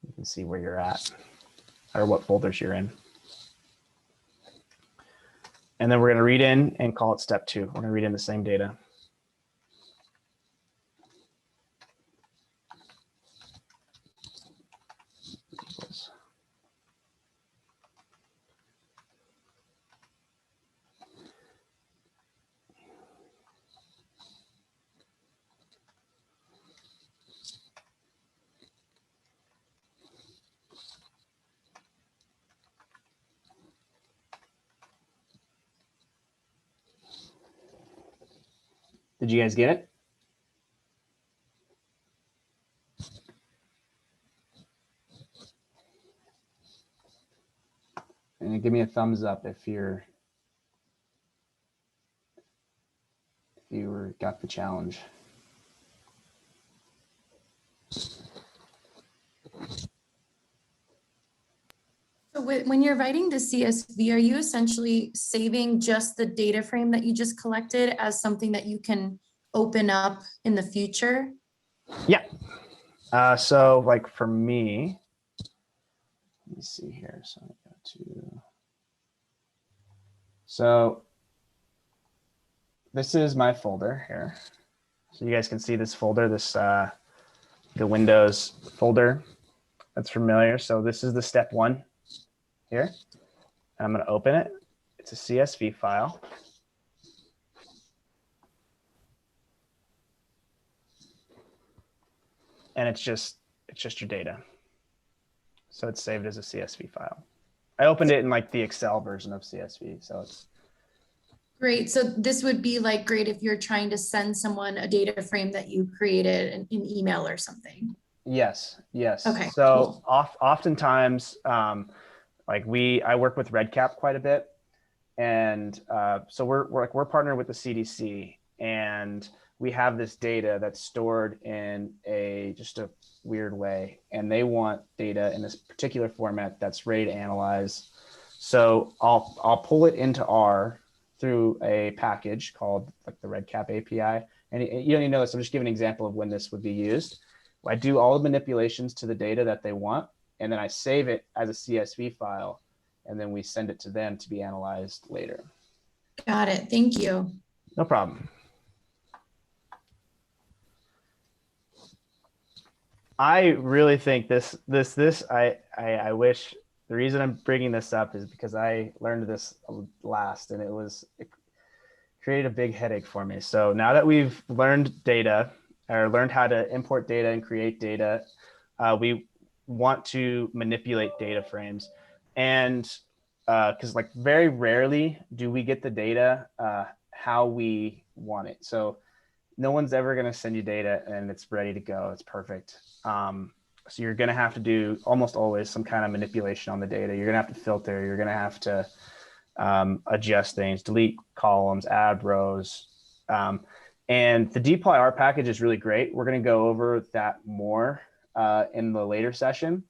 You can see where you're at or what folders you're in. And then we're going to read in and call it step 2. We're going to read in the same data. Did you guys get it? And give me a thumbs up if you got the challenge. So when you're writing the CSV, are you essentially saving just the data frame that you just collected as something that you can open up in the future? Yeah. So like for me, let me see here. So I got to. So this is my folder here. So you guys can see this folder, the Windows folder. That's familiar. So this is the step 1 here. I'm going to open it. It's a CSV file. And it's just your data. So it's saved as a CSV file. I opened it in like the Excel version of CSV. So it's Great. So this would be like great if you're trying to send someone a data frame that you created in email or something. yes. Okay, So oftentimes, like I work with REDCap quite a bit, and so we're partnered with the CDC, and we have this data that's stored in just a weird way, and they want data in this particular format that's ready to analyze. So I'll pull it into R through a package called like the REDCap API, and you don't even know this. I'm just giving an example of when this would be used. I do all the manipulations to the data that they want, and then I save it as a CSV file, and then we send it to them to be analyzed later. Got it. Thank you. No problem. I really think I wish the reason I'm bringing this up is because I learned this last, and it created a big headache for me. So now that we've learned data, or learned how to import data and create data, we want to manipulate data frames. And because like very rarely do we get the data how we want it. So no one's ever going to send you data and it's ready to go. It's perfect. So you're going to have to do almost always some kind of manipulation on the data. You're going to have to filter. You're going to have to adjust things, delete columns, add rows. And the dplyr package is really great. We're going to go over that more in the later session.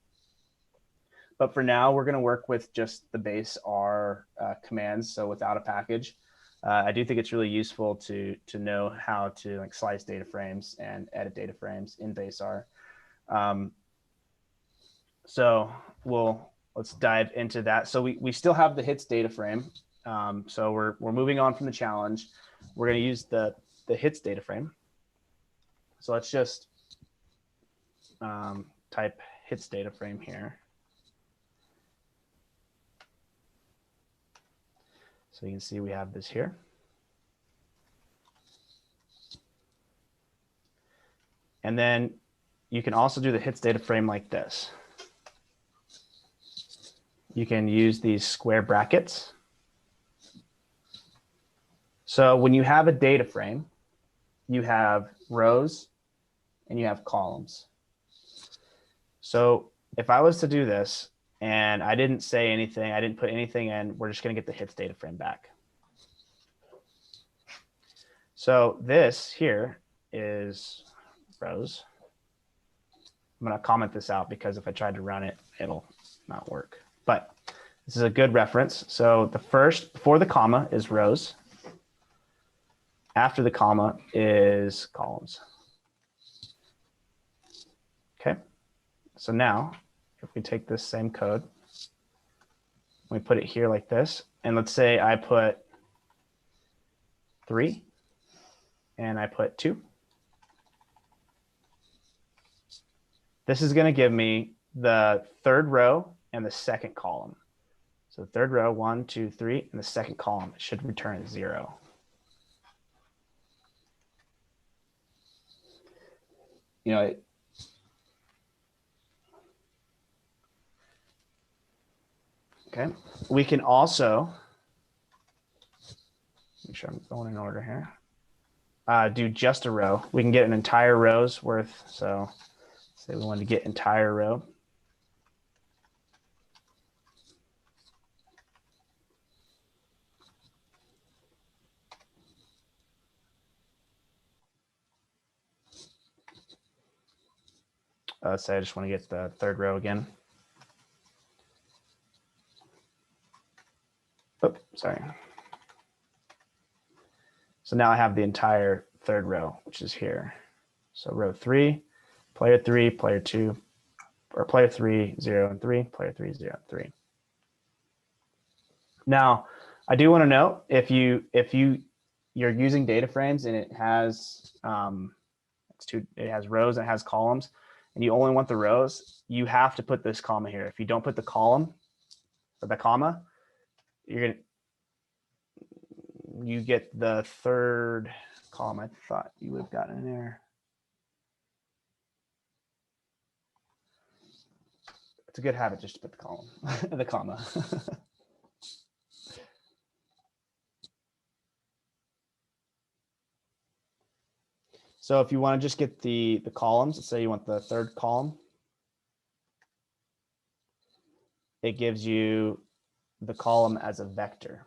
But for now, we're going to work with just the base R commands. So without a package, I do think it's really useful to know how to like slice data frames and edit data frames in base R. So let's dive into that. So we still have the hits data frame. So we're moving on from the challenge. We're going to use the hits data frame. So let's just type hits data frame here. So you can see we have this here. And then you can also do the hits data frame like this. You can use these square brackets. So when you have a data frame, you have rows and you have columns. So if I was to do this and I didn't say anything, I didn't put anything in, we're just going to get the hits data frame back. So this here is rows. I'm going to comment this out because if I tried to run it, it'll not work. But this is a good reference. So the first, before the comma, is rows. After the comma is columns. So now if we take this same code, we put it here like this, and let's say I put 3 and I put 2. This is going to give me the third row and the second column. So the third row, 1, 2, 3, and the second column should return 0. You know, okay. We can also make sure I'm going in order here. Do just a row. We can get an entire row's worth. So say we want to get entire row. Let's say I just want to get the third row again. Oh, sorry. So now I have the entire third row, which is here. So row 3, player 3, player 2, or player 3, 0, and 3, player 3, 0, and 3. Now, I do want to note if you're using data frames and it has it has rows and it has columns, and you only want the rows, you have to put this comma here. If you don't put the column or the comma, you get the third column. I thought you would have gotten an error. It's a good habit just to put the column, the comma. So if you want to just get the columns, let's say you want the third column, it gives you the column as a vector.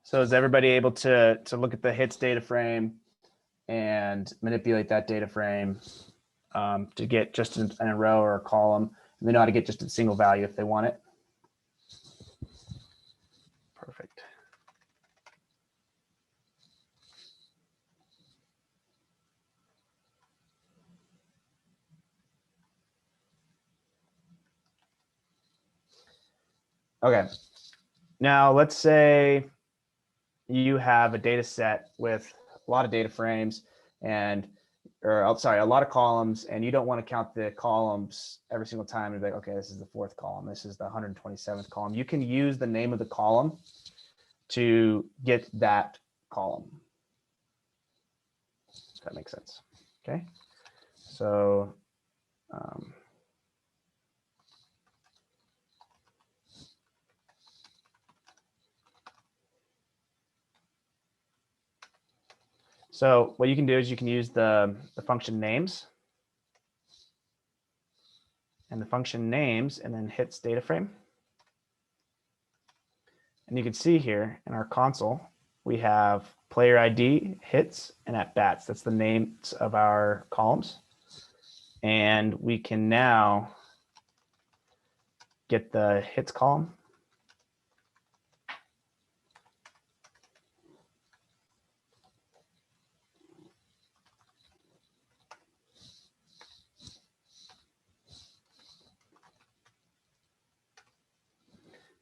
So is everybody able to look at the hits data frame and manipulate that data frame to get just in a row or a column? And they know how to get just a single value if they want it. Perfect. Okay. Now let's say you have a data set with a lot of data frames and, sorry, a lot of columns, and you don't want to count the columns every single time and be like, okay, this is the 4th column, this is the 127th column. You can use the name of the column to get that column. If that makes sense. Okay. So so what you can do is you can use the function names and the function names and then hits data frame. And you can see here in our console, we have player ID, hits, and at bats. That's the names of our columns. And we can now get the hits column.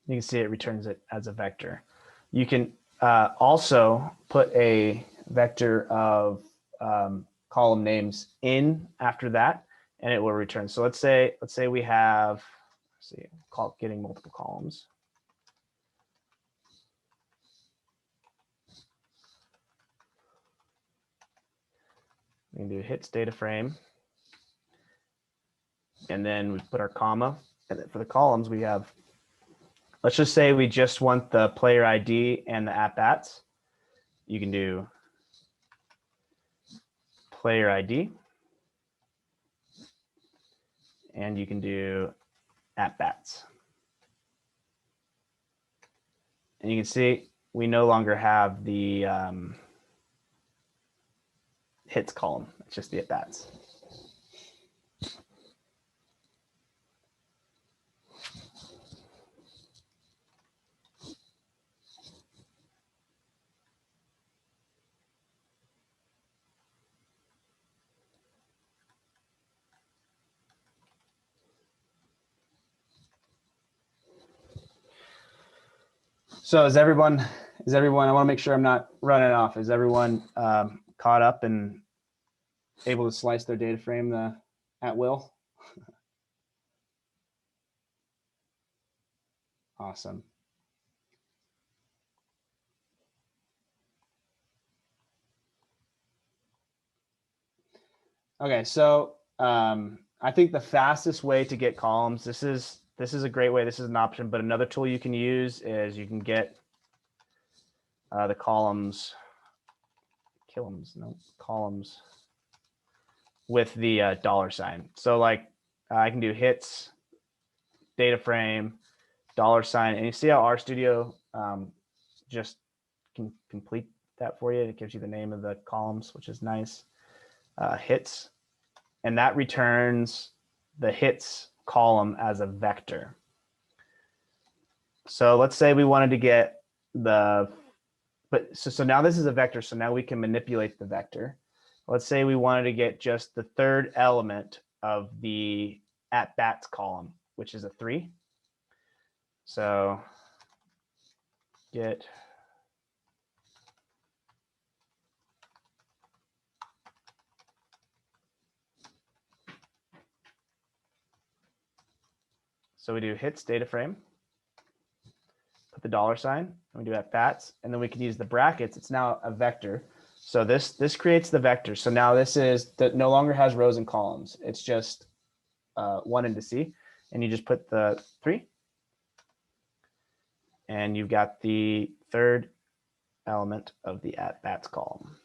You can see it returns it as a vector. You can also put a vector of column names in after that, and it will return. So let's say we have, getting multiple columns. We can do hits data frame, and then we put our comma, and then for the columns we have. Let's just say we just want the player ID and the at-bats. You can do player ID. And you can do at-bats. And you can see we no longer have the hits column. It's just the at-bats. So is everyone, I want to make sure I'm not running off. Is everyone caught up and able to slice their data frame at will? Awesome. Okay, so I think the fastest way to get columns, this is a great way, this is an option, but another tool you can use is you can get the columns with the $sign. So like I can do hits, data frame, $sign, and you see how RStudio just can complete that for you. It gives you the name of the columns, which is nice. Hits, and that returns the hits column as a vector. So let's say we wanted to get so now this is a vector, so now we can manipulate the vector. Let's say we wanted to get just the third element of the at-bats column, which is a 3. So get so we do hits data frame, put the $sign, and we do at-bats, and then we can use the brackets. It's now a vector. So this creates the vector. So now this is that no longer has rows and columns. It's just 1 indice, and you just put the 3, and you've got the third element of the at-bats column.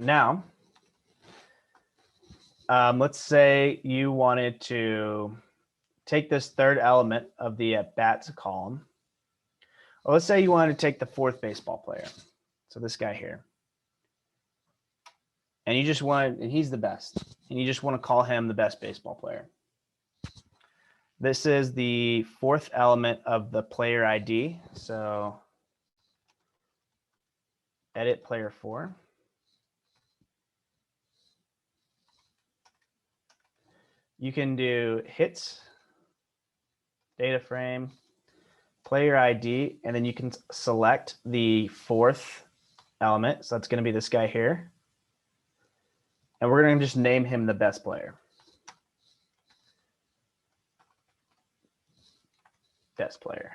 Now, let's say you wanted to take this third element of the at-bats column. Well, let's say you wanted to take the 4th baseball player. So this guy here. And you just want, and he's the best, and you just want to call him the best baseball player. This is the 4th element of the player ID. So edit player 4. You can do hits, data frame, player ID, and then you can select the 4th element. So that's going to be this guy here. And we're going to just name him the best player. Best player.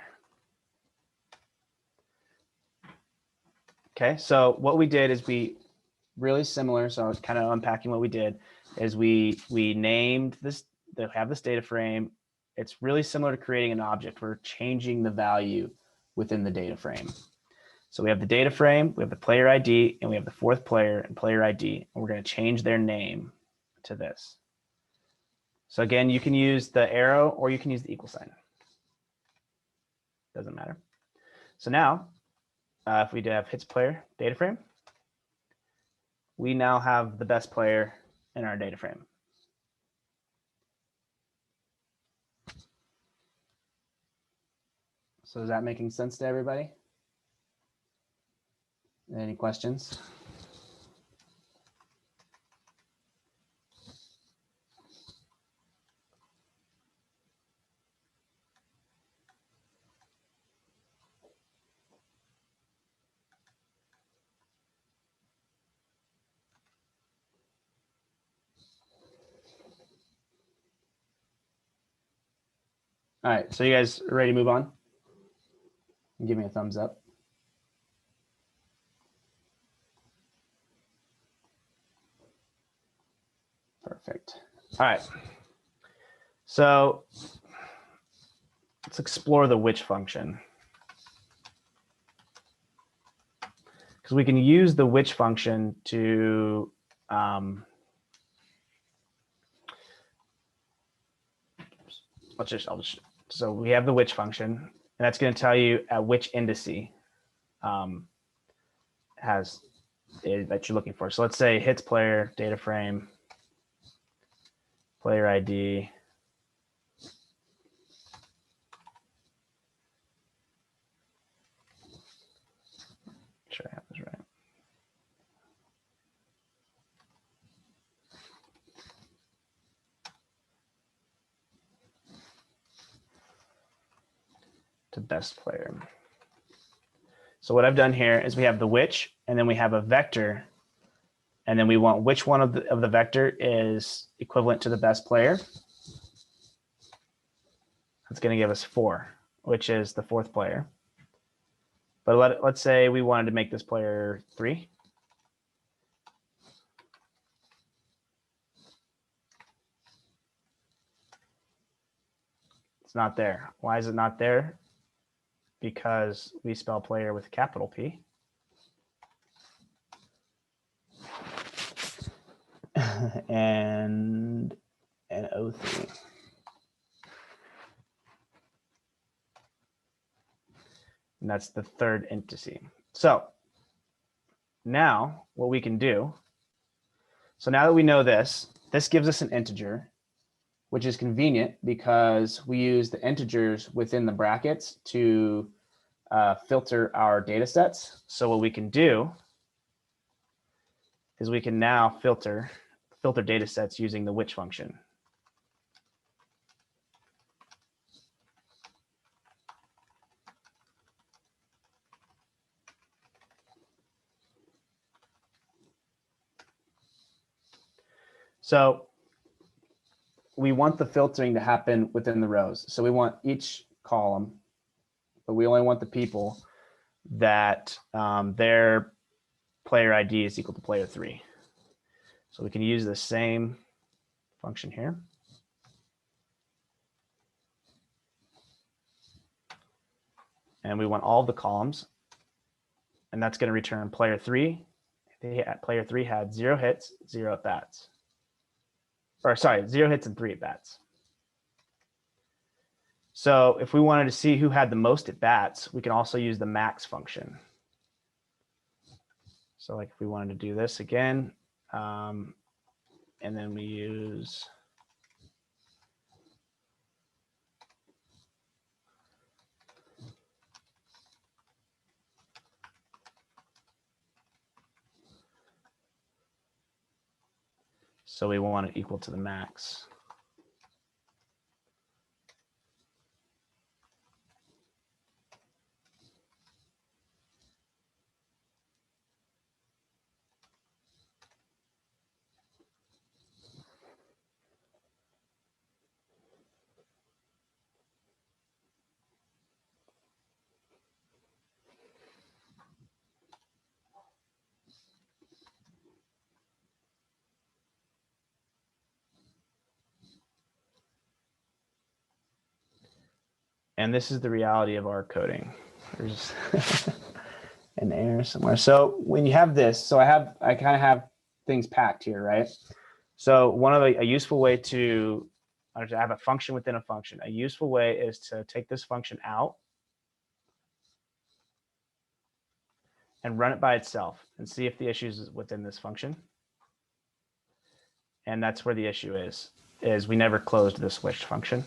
Okay, so what we did is we really similar. So I was kind of unpacking what we did is we named this, they have this data frame. It's really similar to creating an object. We're changing the value within the data frame. So we have the data frame, we have the player ID, and we have the 4th player and player ID, and we're going to change their name to this. So again, you can use the arrow or you can use the equal sign. Doesn't matter. So now, if we have hits player data frame, we now have the best player in our data frame. So is that making sense to everybody? Any questions? All right, so you guys ready to move on? Give me a thumbs up. All right. So let's explore the which function. Because we can use the which function to so we have the which function, and that's going to tell you at which indice that you're looking for. So let's say hits player, data frame, player ID. Make sure I have this right. To best player. So what I've done here is we have the which, and then we have a vector, and then we want which one of the vector is equivalent to the best player. That's going to give us 4, which is the 4th player. But let's say we wanted to make this player 3. It's not there. Why is it not there? Because we spell player with a capital P. and an O3. And that's the 3rd indice. So now what we can do, so now that we know this gives us an integer, which is convenient because we use the integers within the brackets to filter our data sets. So what we can do is we can now filter data sets using the which function. So we want the filtering to happen within the rows. So we want each column, but we only want the people that their player ID is equal to player 3. So we can use the same function here. And we want all the columns, and that's going to return player 3. Player 3 had 0 hits, 0 at bats. Or sorry, 0 hits and 3 at bats. So if we wanted to see who had the most at bats, we can also use the max function. So like if we wanted to do this again, and then we use so we want it equal to the max. And this is the reality of our coding. There's an error somewhere. So when you have this, so I kind of have things packed here, right? So one of a useful way to have a function within a function. A useful way is to take this function out and run it by itself and see if the issue is within this function. And that's where the issue is we never closed this switch function.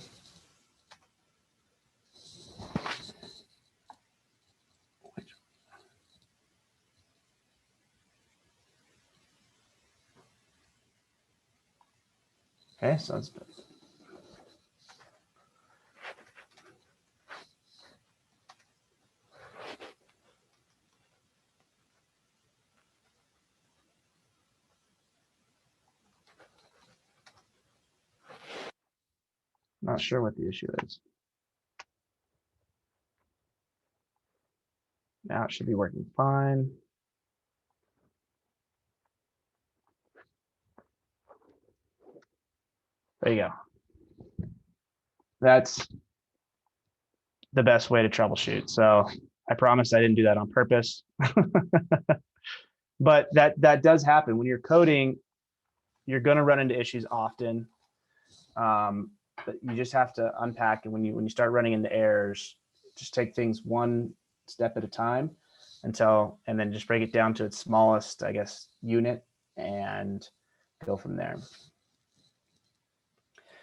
Okay, so that's not sure what the issue is. Now it should be working fine. There you go. That's the best way to troubleshoot. So I promise I didn't do that on purpose. But that does happen when you're coding. You're going to run into issues often. But you just have to unpack, and when you start running into errors, just take things one step at a time and then just break it down to its smallest, I guess, unit and go from there.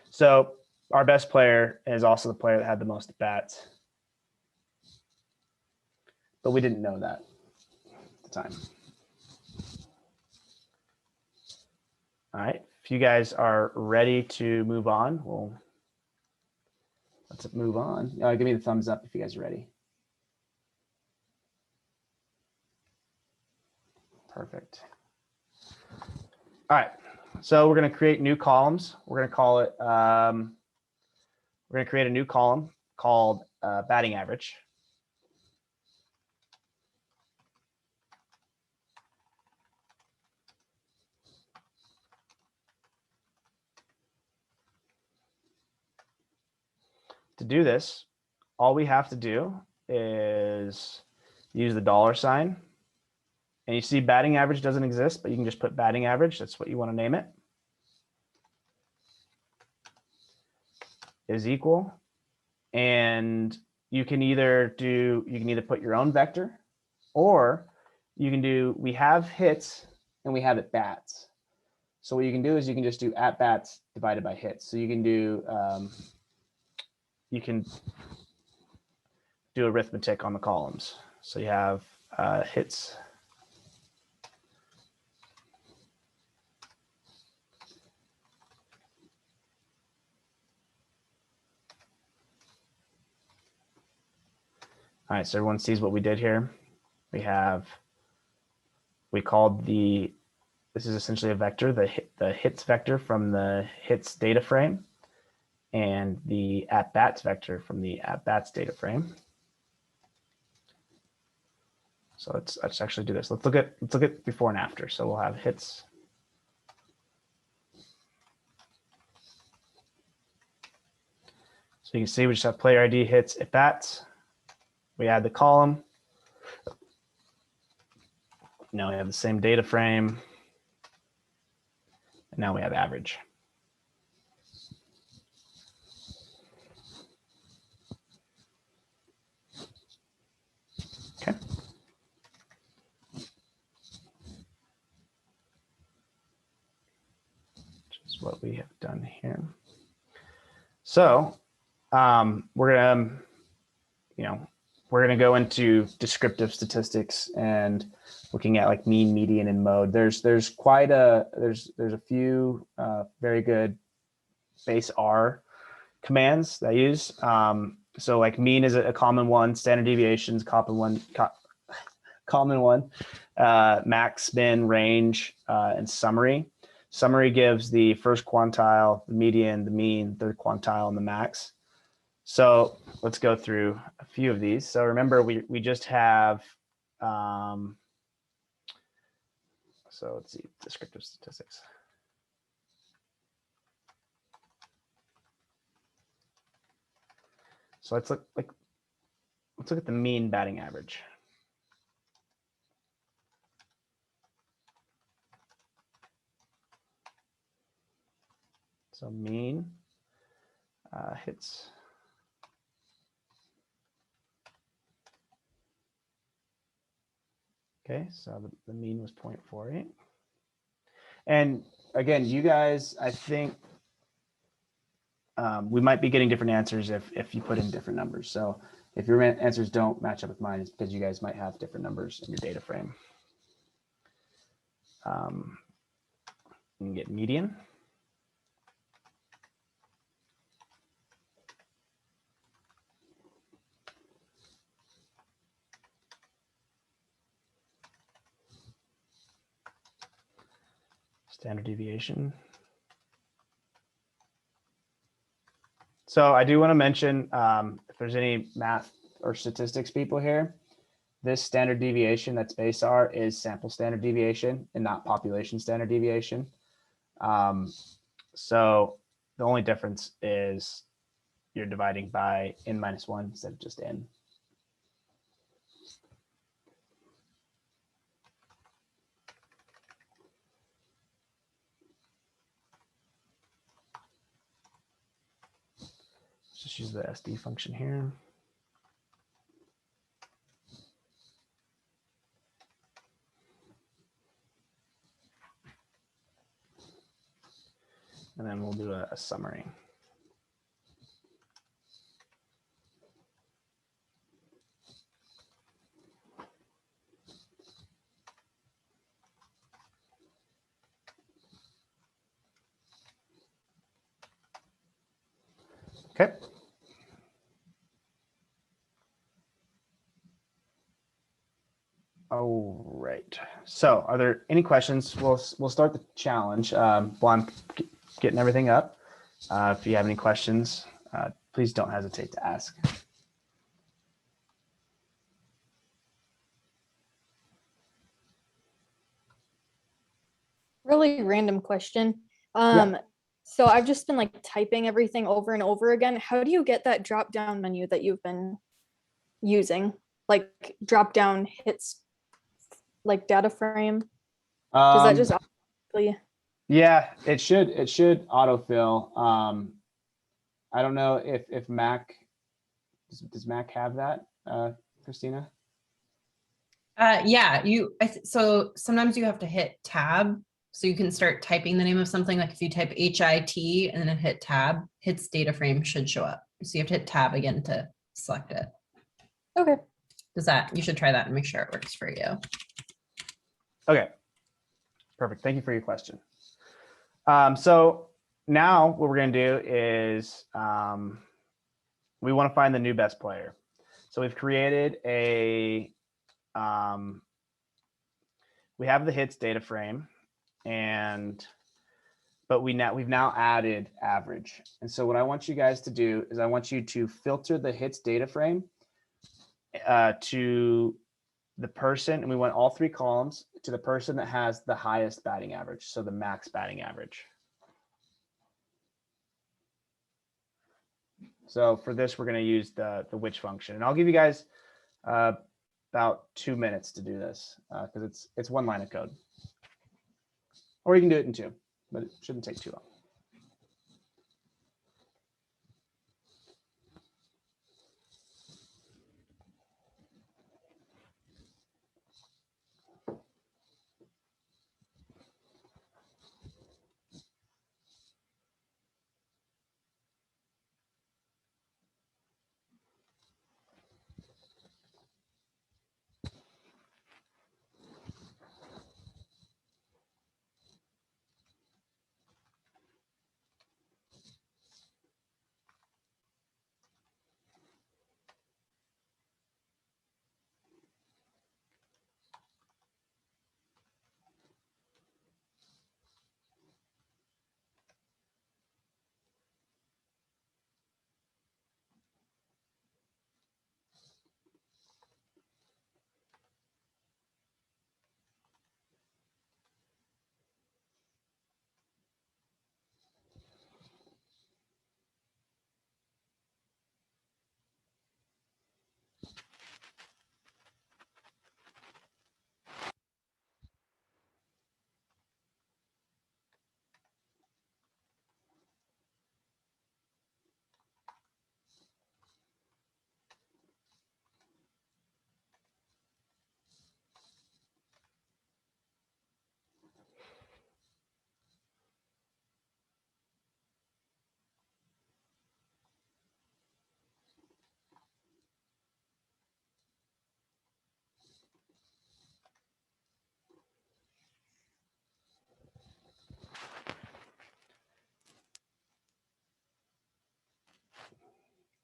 So our best player is also the player that had the most bats, but we didn't know that at the time. All right, if you guys are ready to move on, well, let's move on. Give me the thumbs up if you guys are ready. Perfect. All right, so we're going to create new columns. We're going to call it, we're going to create a new column called batting average. To do this, all we have to do is use the $sign. And you see batting average doesn't exist, but you can just put batting average. That's what you want to name it. Is equal. And you can either put your own vector, or you can do, we have hits and we have at bats. So what you can do is you can just do at bats divided by hits. So you can do arithmetic on the columns. So you have hits. All right, so everyone sees what we did here. We called this is essentially a vector, the hits vector from the hits data frame, and the at-bats vector from the at-bats data frame. So let's actually do this. Let's look at before and after. So we'll have hits. So you can see we just have player ID, hits, at-bats. We add the column. Now we have the same data frame. And now we have average. Okay. Which is what we have done here. So we're gonna go into descriptive statistics and looking at like mean, median, and mode. There's a few very good base R commands that I use. So like mean is a common one, standard deviations, common one, max, min, range, and summary. Summary gives the first quantile, the median, the mean, third quantile, and the max. So let's go through a few of these. So remember, we just have, so let's see, descriptive statistics. So let's look at the mean batting average. So mean hits. Okay, so the mean was 0.48. And again, you guys, I think we might be getting different answers if you put in different numbers. So if your answers don't match up with mine, it's because you guys might have different numbers in your data frame. You can get median. Standard deviation. So I do want to mention, if there's any math or statistics people here, this standard deviation that's base R is sample standard deviation and not population standard deviation. So The only difference is you're dividing by n-1 instead of just n. Just use the SD function here. And then we'll do a summary. Okay. All right. So are there any questions? We'll start the challenge while I'm getting everything up. If you have any questions, please don't hesitate to ask. Really random question. Yeah. So I've just been like typing everything over and over again. How do you get that drop down menu that you've been using? Like drop down hits like data frame? Does that just automatically? Yeah, it should autofill. I don't know if Mac does Mac have that, Christina? Yeah, so sometimes you have to hit tab so you can start typing the name of something. Like if you type HIT and then hit tab, hits data frame should show up. So you have to hit tab again to select it. Okay. You should try that and make sure it works for you. Okay, perfect. Thank you for your question. So now what we're going to do is we want to find the new best player. So we've created a, we have the hits data frame, but we've now added average. And so what I want you guys to do is I want you to filter the hits data frame to the person, and we want all three columns to the person that has the highest batting average. So the max batting average. So for this, we're going to use the which function, and I'll give you guys about 2 minutes to do this because it's one line of code, or you can do it in 2, but it shouldn't take too long.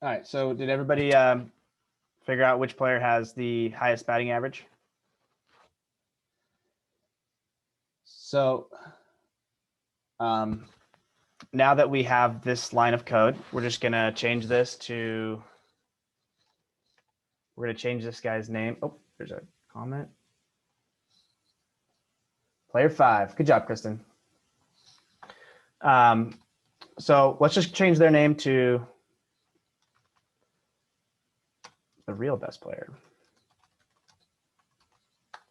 All right, so did everybody figure out which player has the highest batting average? So now that we have this line of code, we're just going to change this to, we're going to change this guy's name. Oh, there's a comment. Player 5. Good job, Kristen. So let's just change their name to the real best player.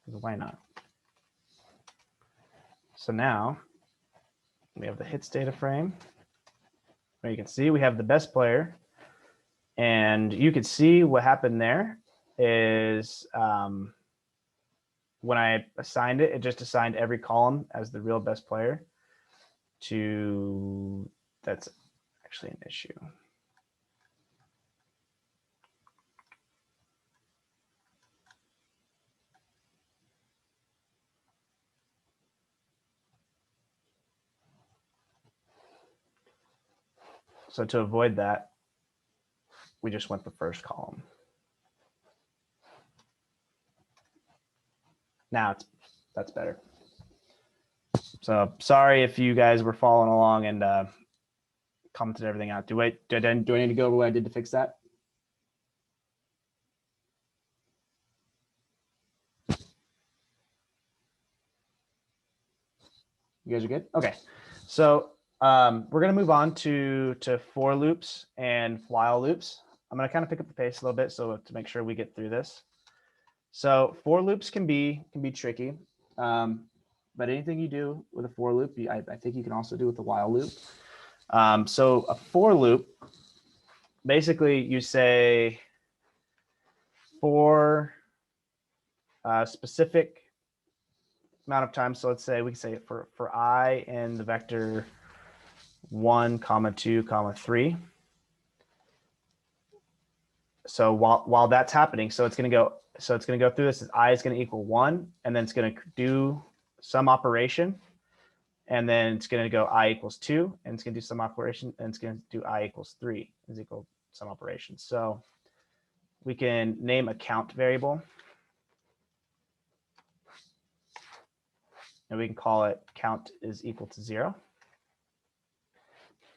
Why not? So now we have the hits data frame. Where you can see we have the best player. And you can see what happened there is when I assigned it, it just assigned every column as the real best player to, that's actually an issue. So to avoid that, we just went the first column. Now that's better. So sorry if you guys were following along and commented everything out. Do I need to go over what I did to fix that? You guys are good? Okay. So we're going to move on to for loops and while loops. I'm going to kind of pick up the pace a little bit so to make sure we get through this. So for loops can be tricky, but anything you do with a for loop, I think you can also do with the while loop. So a for loop, basically you say for a specific amount of time. So let's say we can say for I in the vector 1, 2, 3. So while that's happening, so it's going to go through this. I is going to equal 1, and then it's going to do some operation, and then it's going to go I equals 2, and it's going to do some operation, and it's going to do I equals 3 is equal to some operation. So we can name a count variable, and we can call it count is equal to 0.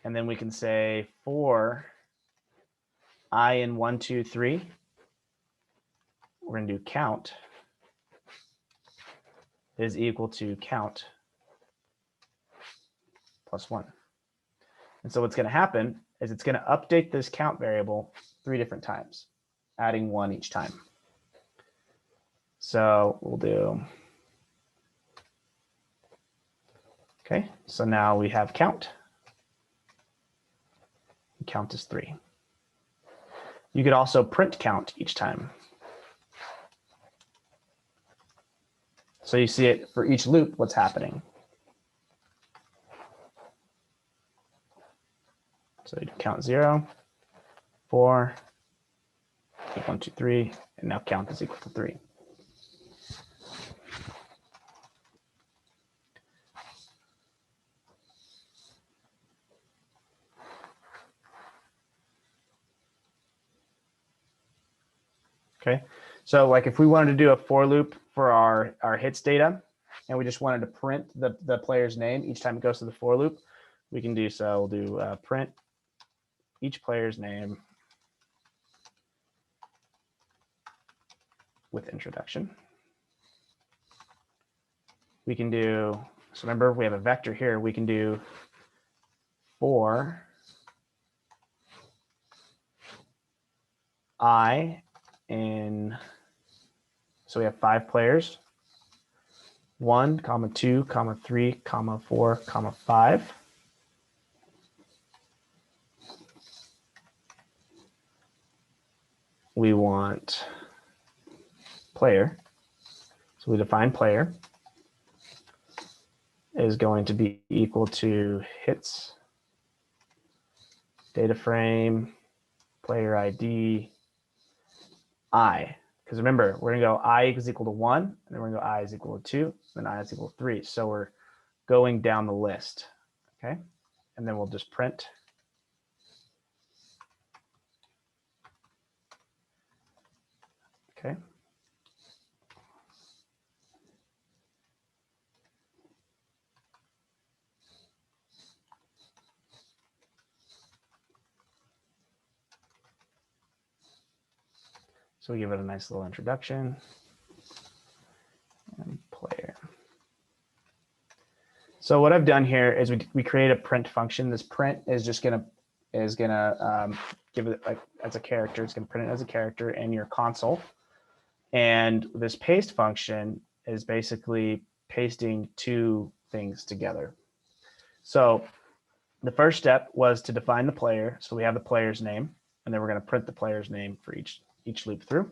And then we can say for I in 1, 2, 3, we're going to do count is equal to count plus 1. And so what's going to happen is it's going to update this count variable 3 different times, adding 1 each time. So we'll do, okay, so now we have count. Count is 3. You could also print count each time. So you see it for each loop, what's happening. So you count 0, 4, 1, 2, 3, and now count is equal to 3. Okay, so like if we wanted to do a for loop for our hits data, and we just wanted to print the player's name each time it goes to the for loop, we can do so. We'll do print each player's name with introduction. We can do, so remember we have a vector here, we can do for I in, so we have 5 players, 1, 2, 3, 4, 5. We want player. So we define player is going to be equal to hits, data frame, player ID, I. Because remember, we're going to go I is equal to 1, and then we're going to go I is equal to 2, then I is equal to 3. So we're going down the list, okay? And then we'll just print. Okay. So we give it a nice little introduction and player. So what I've done here is we create a print function. This print is just gonna give it like as a character. It's gonna print it as a character in your console. And this paste function is basically pasting two things together. So the first step was to define the player. So we have the player's name, and then we're going to print the player's name for each loop through.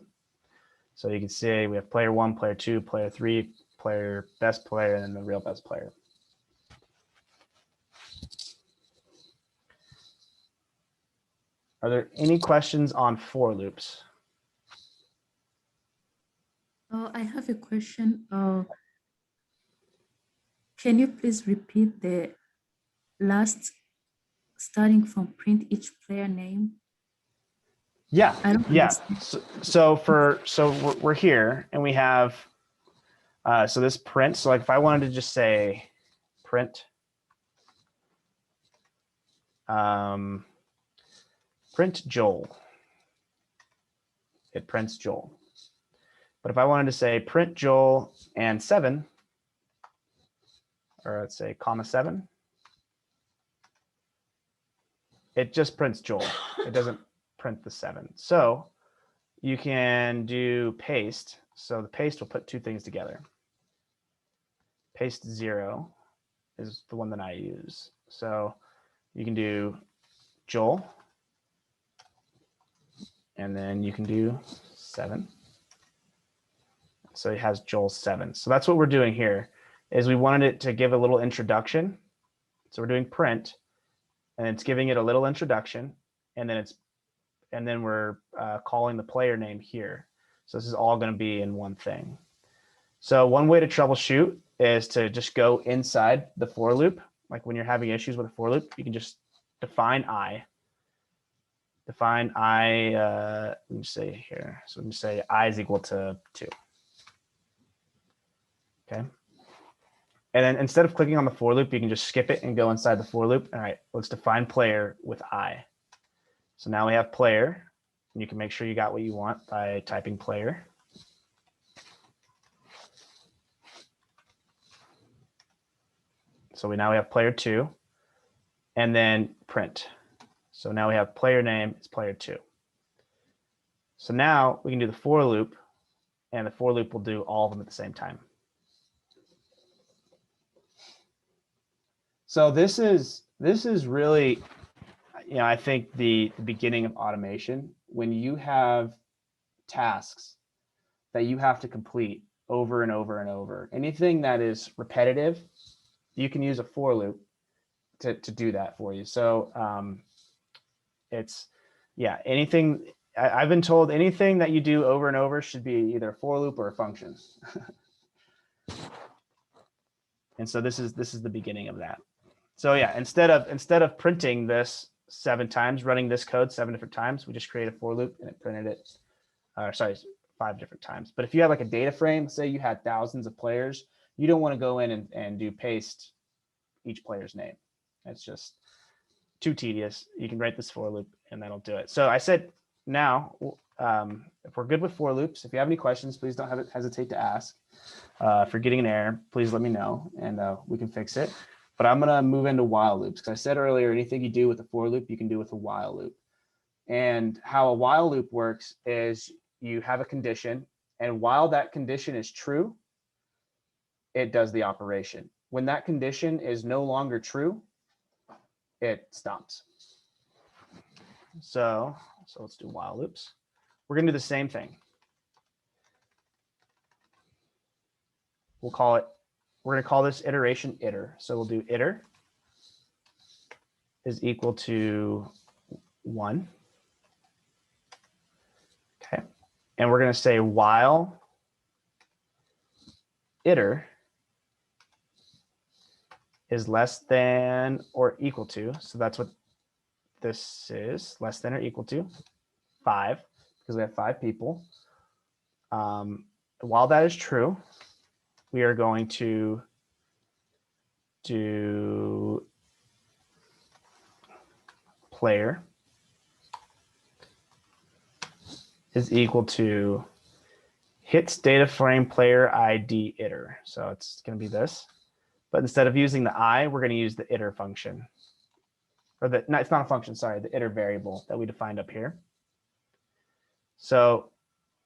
So you can see we have player 1, player 2, player 3, player best player, and then the real best player. Are there any questions on for loops? I have a question. Can you please repeat the last starting from print each player name? Yeah, I don't yeah. understand. So we're here and we have so this print. So like if I wanted to just say print print Joel, it prints Joel. But if I wanted to say print Joel and 7, or let's say comma 7, it just prints Joel. It doesn't print the 7. So you can do paste. So the paste will put two things together. Paste 0 is the one that I use. So you can do Joel, and then you can do 7. So it has Joel 7. So that's what we're doing here, is we wanted it to give a little introduction. So we're doing print, and it's giving it a little introduction, and then we're calling the player name here. So this is all going to be in one thing. So one way to troubleshoot is to just go inside the for loop. Like when you're having issues with a for loop, you can just define I. Define I, let me say here. So let me say I is equal to 2. Okay. And then instead of clicking on the for loop, you can just skip it and go inside the for loop. All right, let's define player with I. So now we have player, and you can make sure you got what you want by typing player. So now we have player 2, and then print. So now we have player name is player 2. So now we can do the for loop, and the for loop will do all of them at the same time. So this is really, I think the beginning of automation, when you have tasks that you have to complete over and over and over. Anything that is repetitive, you can use a for loop to do that for you. So anything, I've been told anything that you do over and over should be either a for loop or a function. And so this is the beginning of that. So yeah, instead of printing this 7 times, running this code 7 different times, we just create a for loop and it printed it. 5 different times. But if you have like a data frame, say you had thousands of players, you don't want to go in and do paste each player's name. It's just too tedious. You can write this for loop and that'll do it. So I said now, if we're good with for loops, if you have any questions, please don't hesitate to ask. If you're getting an error, please let me know and we can fix it. But I'm going to move into while loops because I said earlier, anything you do with a for loop, you can do with a while loop. And how a while loop works is you have a condition, and while that condition is true, it does the operation. When that condition is no longer true, it stops. So let's do while loops. We're going to do the same thing. We're going to call this iteration iter. So we'll do iter is equal to 1. Okay. And we're going to say while iter is less than or equal to, so that's what this is, less than or equal to 5, because we have 5 people. While that is true, we are going to do player is equal to hits data frame player ID iter. So it's going to be this. but instead of using the I, we're going to use the iter function. Or no, it's not a function, sorry, the iter variable that we defined up here. So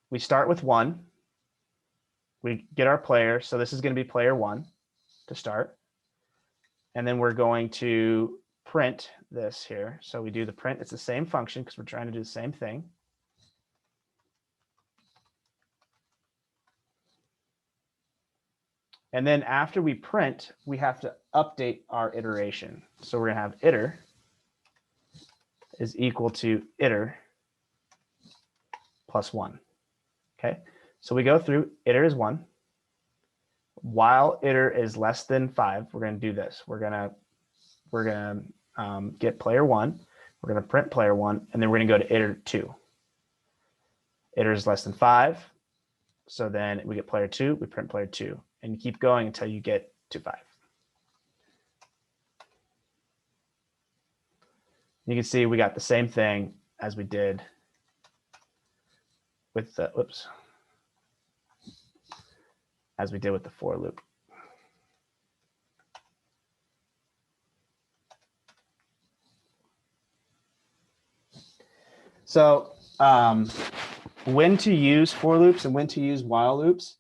we start with 1. We get our player. So this is going to be player 1 to start. And then we're going to print this here. So we do the print. It's the same function because we're trying to do the same thing. And then after we print, we have to update our iteration. So we're going to have iter is equal to iter plus 1. Okay, so we go through, iter is 1. While iter is less than 5, we're going to do this. We're going to get player 1. We're going to print player 1, and then we're going to go to iter 2. Iter is less than 5. So then we get player 2, we print player 2, and you keep going until you get to 5. You can see we got the same thing as we did with the, as we did with the for loop. So when to use for loops and when to use while loops,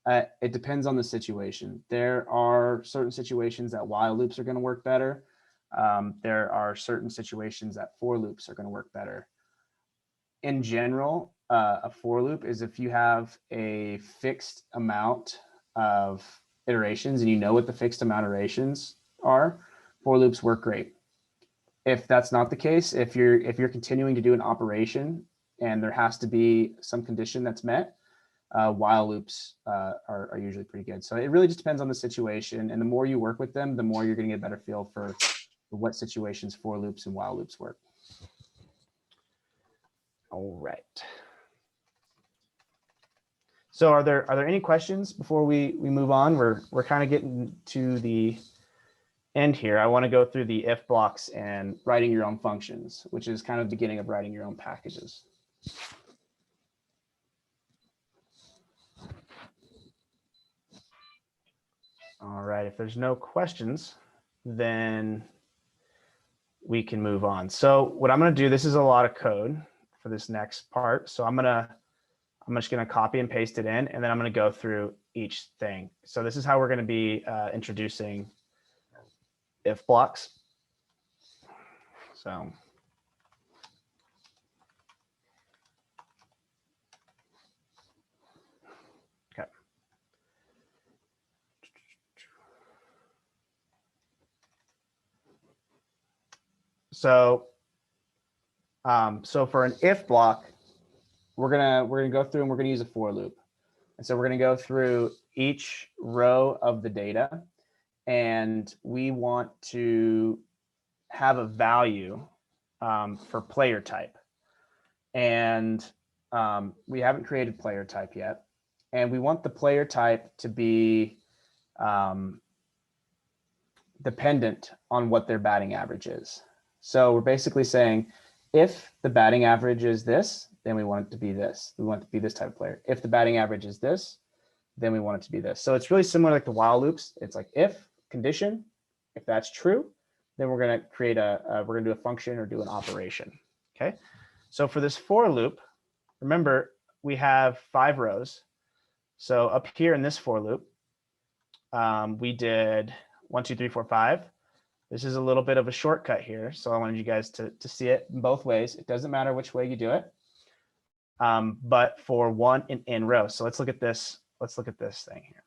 it depends on the situation. There are certain situations that while loops are going to work better. There are certain situations that for loops are going to work better. In general, a for loop is if you have a fixed amount of iterations and you know what the fixed amount of iterations are, for loops work great. If that's not the case, if you're continuing to do an operation and there has to be some condition that's met, while loops are usually pretty good. So it really just depends on the situation, and the more you work with them, the more you're going to get a better feel for what situations for loops and while loops work. All right. So are there any questions before we move on? We're kind of getting to the end here. I want to go through the if blocks and writing your own functions, which is kind of the beginning of writing your own packages. All right, if there's no questions, then we can move on. So what I'm going to do, this is a lot of code for this next part. So I'm just going to copy and paste it in, and then I'm going to go through each thing. So this is how we're going to be introducing if blocks. So okay. So so for an if block, we're gonna go through and we're gonna use a for loop. And so we're gonna go through each row of the data, and we want to have a value for player type. And we haven't created player type yet. And we want the player type to be dependent on what their batting average is. So we're basically saying, if the batting average is this, then we want it to be this. We want it to be this type of player. If the batting average is this, then we want it to be this. So it's really similar like the while loops. It's like if condition, if that's true, then we're going to create we're going to do a function or do an operation. Okay. So for this for loop, remember we have 5 rows. So up here in this for loop, we did 1, 2, 3, 4, 5. This is a little bit of a shortcut here. So I wanted you guys to see it in both ways. It doesn't matter which way you do it. But for one in row. So let's look at this. Let's look at this thing here.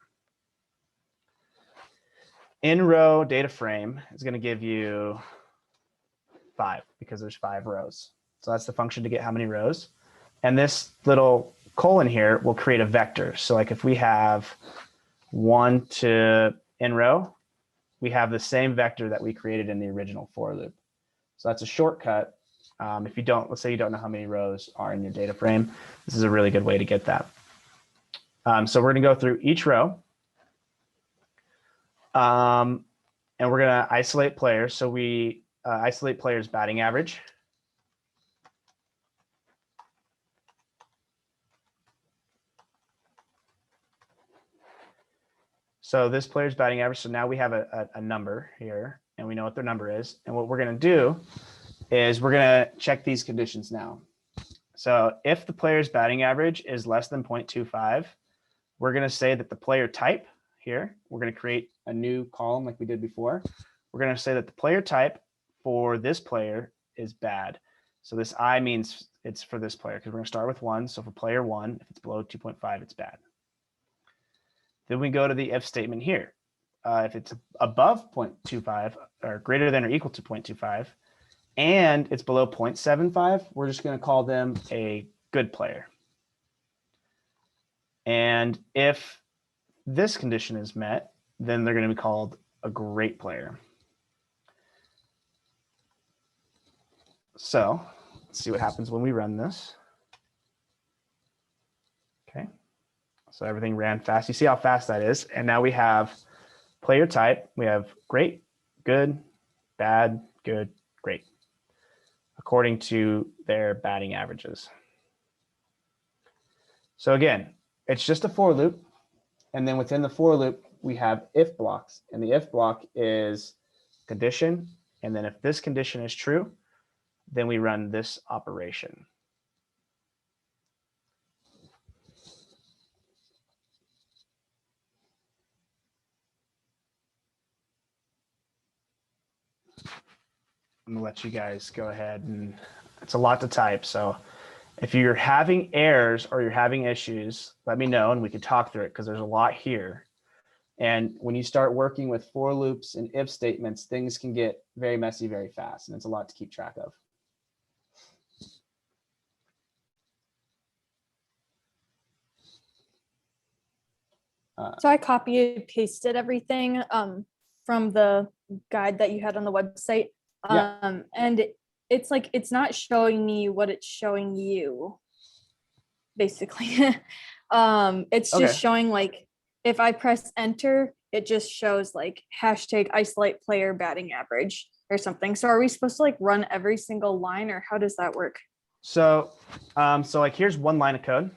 In row data frame is going to give you 5 because there's 5 rows. So that's the function to get how many rows. And this little colon here will create a vector. So like if we have 1 to in row, we have the same vector that we created in the original for loop. So that's a shortcut. If you don't, let's say you don't know how many rows are in your data frame, this is a really good way to get that. So we're going to go through each row. And we're going to isolate players. So we isolate players' batting average. So this player's batting average. So now we have a number here and we know what their number is. And what we're going to do is we're going to check these conditions now. So if the player's batting average is less than 0.25, we're going to say that the player type here, we're going to create a new column like we did before. We're going to say that the player type for this player is bad. So this I means it's for this player because we're going to start with 1. So for player 1, if it's below 2.5, it's bad. Then we go to the if statement here. If it's above 0.25 or greater than or equal to 0.25, and it's below 0.75, we're just going to call them a good player. And if this condition is met, then they're going to be called a great player. So let's see what happens when we run this. Okay. So everything ran fast. You see how fast that is. And now we have player type. We have great, good, bad, good, great, according to their batting averages. So again, it's just a for loop. And then within the for loop, we have if blocks. And the if block is condition. And then if this condition is true, then we run this operation. I'm gonna let you guys go ahead, and it's a lot to type. So if you're having errors or you're having issues, let me know and we can talk through it because there's a lot here. And when you start working with for loops and if statements, things can get very messy very fast, and it's a lot to keep track of. So I copied and pasted everything from the guide that you had on the website. Yeah. And it's like, it's not showing me what it's showing you, basically. It's Okay. just showing like, if I press enter, it just shows like hashtag isolate player batting average or something. So are we supposed to like run every single line, or how does that work? So, so like here's one line of code.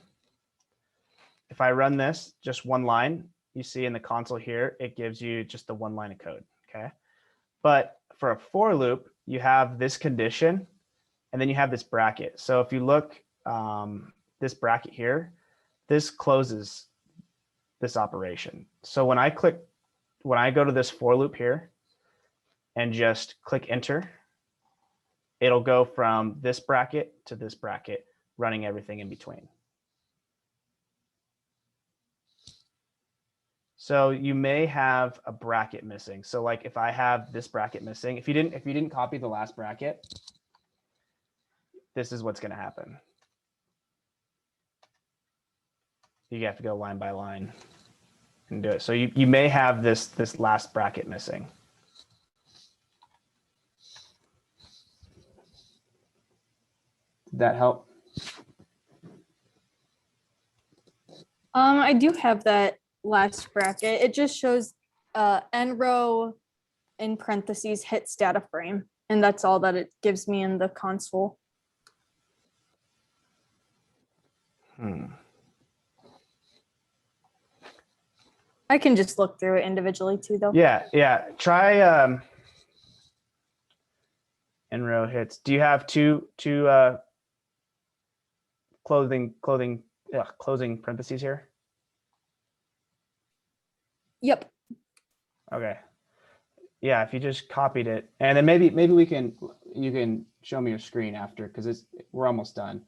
If I run this, just one line, you see in the console here, it gives you just the one line of code, okay? But for a for loop, you have this condition, and then you have this bracket. So if you look, this bracket here, this closes this operation. So when I go to this for loop here and just click enter, it'll go from this bracket to this bracket, running everything in between. So you may have a bracket missing. So like if I have this bracket missing, if you didn't copy the last bracket, this is what's going to happen. You have to go line by line and do it. So you may have this last bracket missing. Did that help? I do have that last bracket. It just shows n row in parentheses hits data frame, and that's all that it gives me in the console. I can just look through it individually too, though. Yeah. Try n row hits. Do you have two closing parentheses here? Yep. Okay. Yeah, if you just copied it, and then maybe you can show me your screen after, because we're almost done,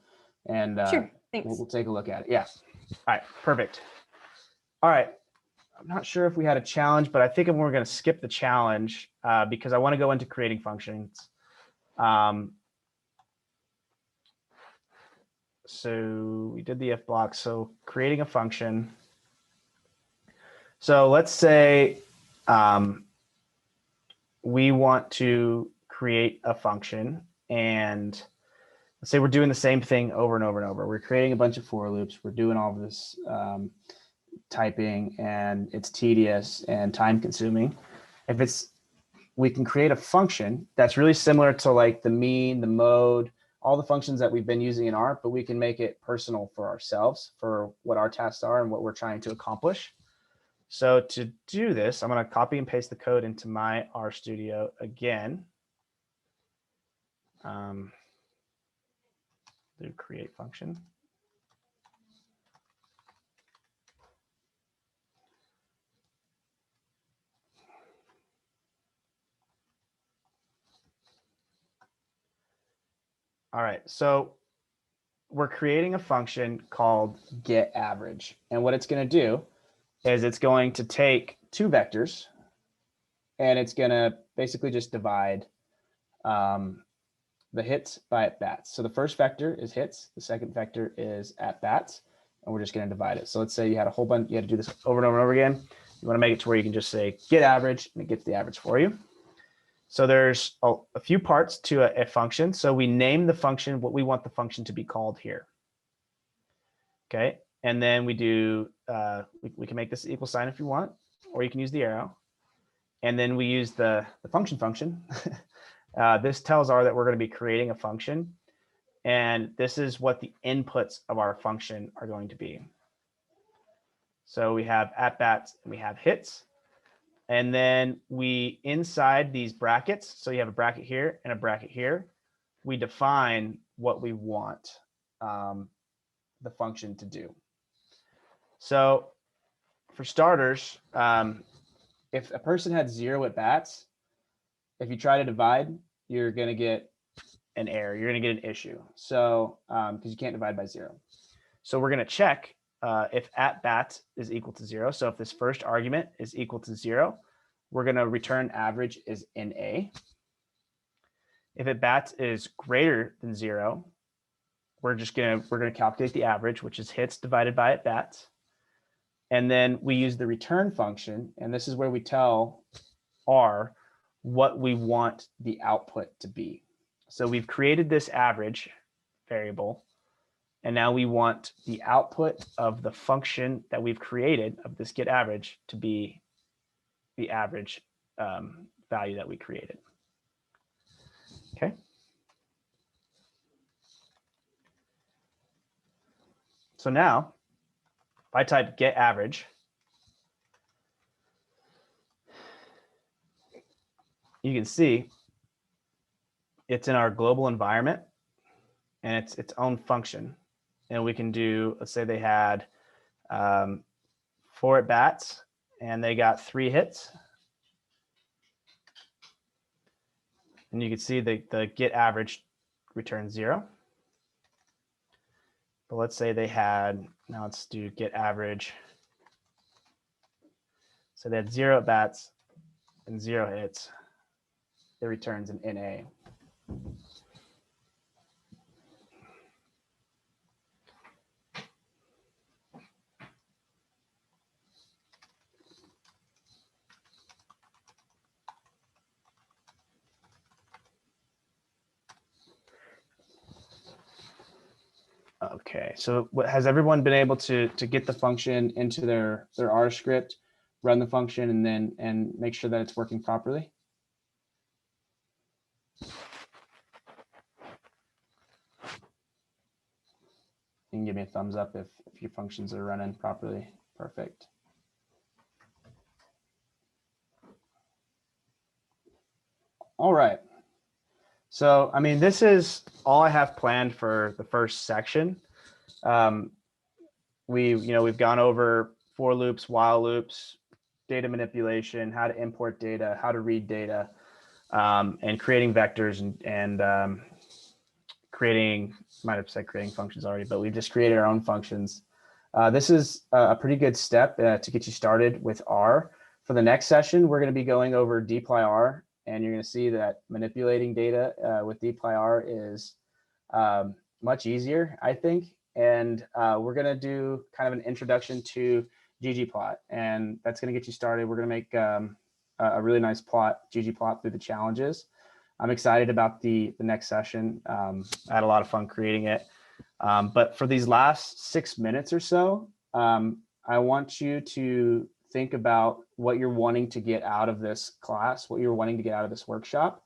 and Sure. Thanks. we'll take a look at it. Yeah. All right. Perfect. All right. I'm not sure if we had a challenge, but I think we're going to skip the challenge because I want to go into creating functions. So we did the if block. So creating a function. So let's say we want to create a function, and let's say we're doing the same thing over and over and over. We're creating a bunch of for loops. We're doing all of this typing, and it's tedious and time consuming. We can create a function that's really similar to like the mean, the mode, all the functions that we've been using in R, but we can make it personal for ourselves, for what our tasks are and what we're trying to accomplish. So to do this, I'm going to copy and paste the code into my RStudio again. Do create function. All right, so we're creating a function called getAverage. And what it's going to do is it's going to take two vectors and it's going to basically just divide the hits by at-bats. So the first vector is hits, the second vector is at-bats, and we're just going to divide it. So let's say you had a whole bunch, you had to do this over and over and over again. You want to make it to where you can just say getAverage and it gets the average for you. So there's a few parts to a function. So we name the function what we want the function to be called here. Okay, and then we do, we can make this equal sign if you want, or you can use the arrow. And then we use the function. This tells R that we're going to be creating a function. And this is what the inputs of our function are going to be. So we have at-bats and we have hits. And then we, inside these brackets, so you have a bracket here and a bracket here, we define what we want the function to do. So for starters, if a person had 0 at-bats, if you try to divide, you're going to get an error. You're going to get an issue. So because you can't divide by 0. So we're going to check if at-bats is equal to 0. So if this first argument is equal to 0, we're going to return average is NA. If at-bats is greater than 0, we're going to calculate the average, which is hits divided by at-bats. And then we use the return function, and this is where we tell R what we want the output to be. So we've created this average variable, and now we want the output of the function that we've created of this getAverage to be the average value that we created. Okay. So now, if I type getAverage, you can see it's in our global environment and it's its own function. And we can do, let's say they had 4 at-bats and they got 3 hits. And you can see the getAverage returns 0. But let's say they had, now let's do getAverage. So they had 0 at-bats and 0 hits. It returns an NA. Okay, so has everyone been able to get the function into their R script, run the function, and make sure that it's working properly? You can give me a thumbs up if your functions are running properly. Perfect. All right. So, I mean, this is all I have planned for the first section. We've gone over for loops, while loops, data manipulation, how to import data, how to read data, and creating vectors and creating, might have said creating functions already, but we've just created our own functions. This is a pretty good step to get you started with R. For the next session, we're going to be going over dplyr, and you're going to see that manipulating data with dplyr is much easier, I think. And we're going to do kind of an introduction to ggplot, and that's going to get you started. We're going to make a really nice plot, ggplot, through the challenges. I'm excited about the next session. I had a lot of fun creating it. But for these last 6 minutes or so, I want you to think about what you're wanting to get out of this class, what you're wanting to get out of this workshop.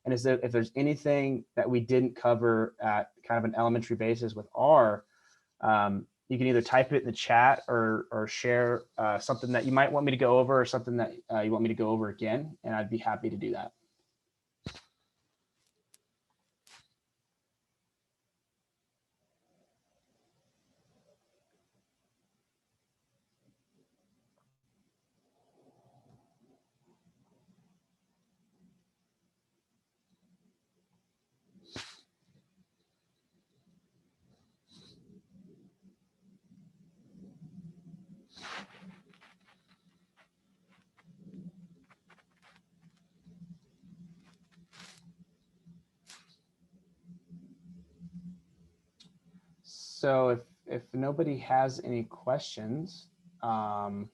And is that if there's anything that we didn't cover at kind of an elementary basis with R, you can either type it in the chat or share something that you might want me to go over or something that you want me to go over again, and I'd be happy to do that. So if nobody has any questions, Kelly,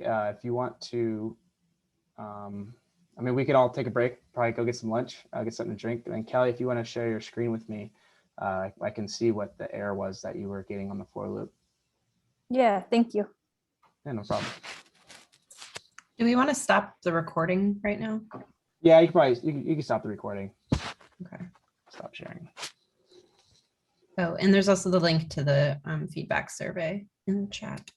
if you want to, I mean, we could all take a break, probably go get some lunch, get something to drink. And then Kelly, if you want to share your screen with me, I can see what the error was that you were getting on the for loop. Yeah, thank you. Yeah, no problem. Do we want to stop the recording right now? Yeah, you can probably, you can stop the recording. Okay. Stop sharing. Oh, and there's also the link to the feedback survey in the chat.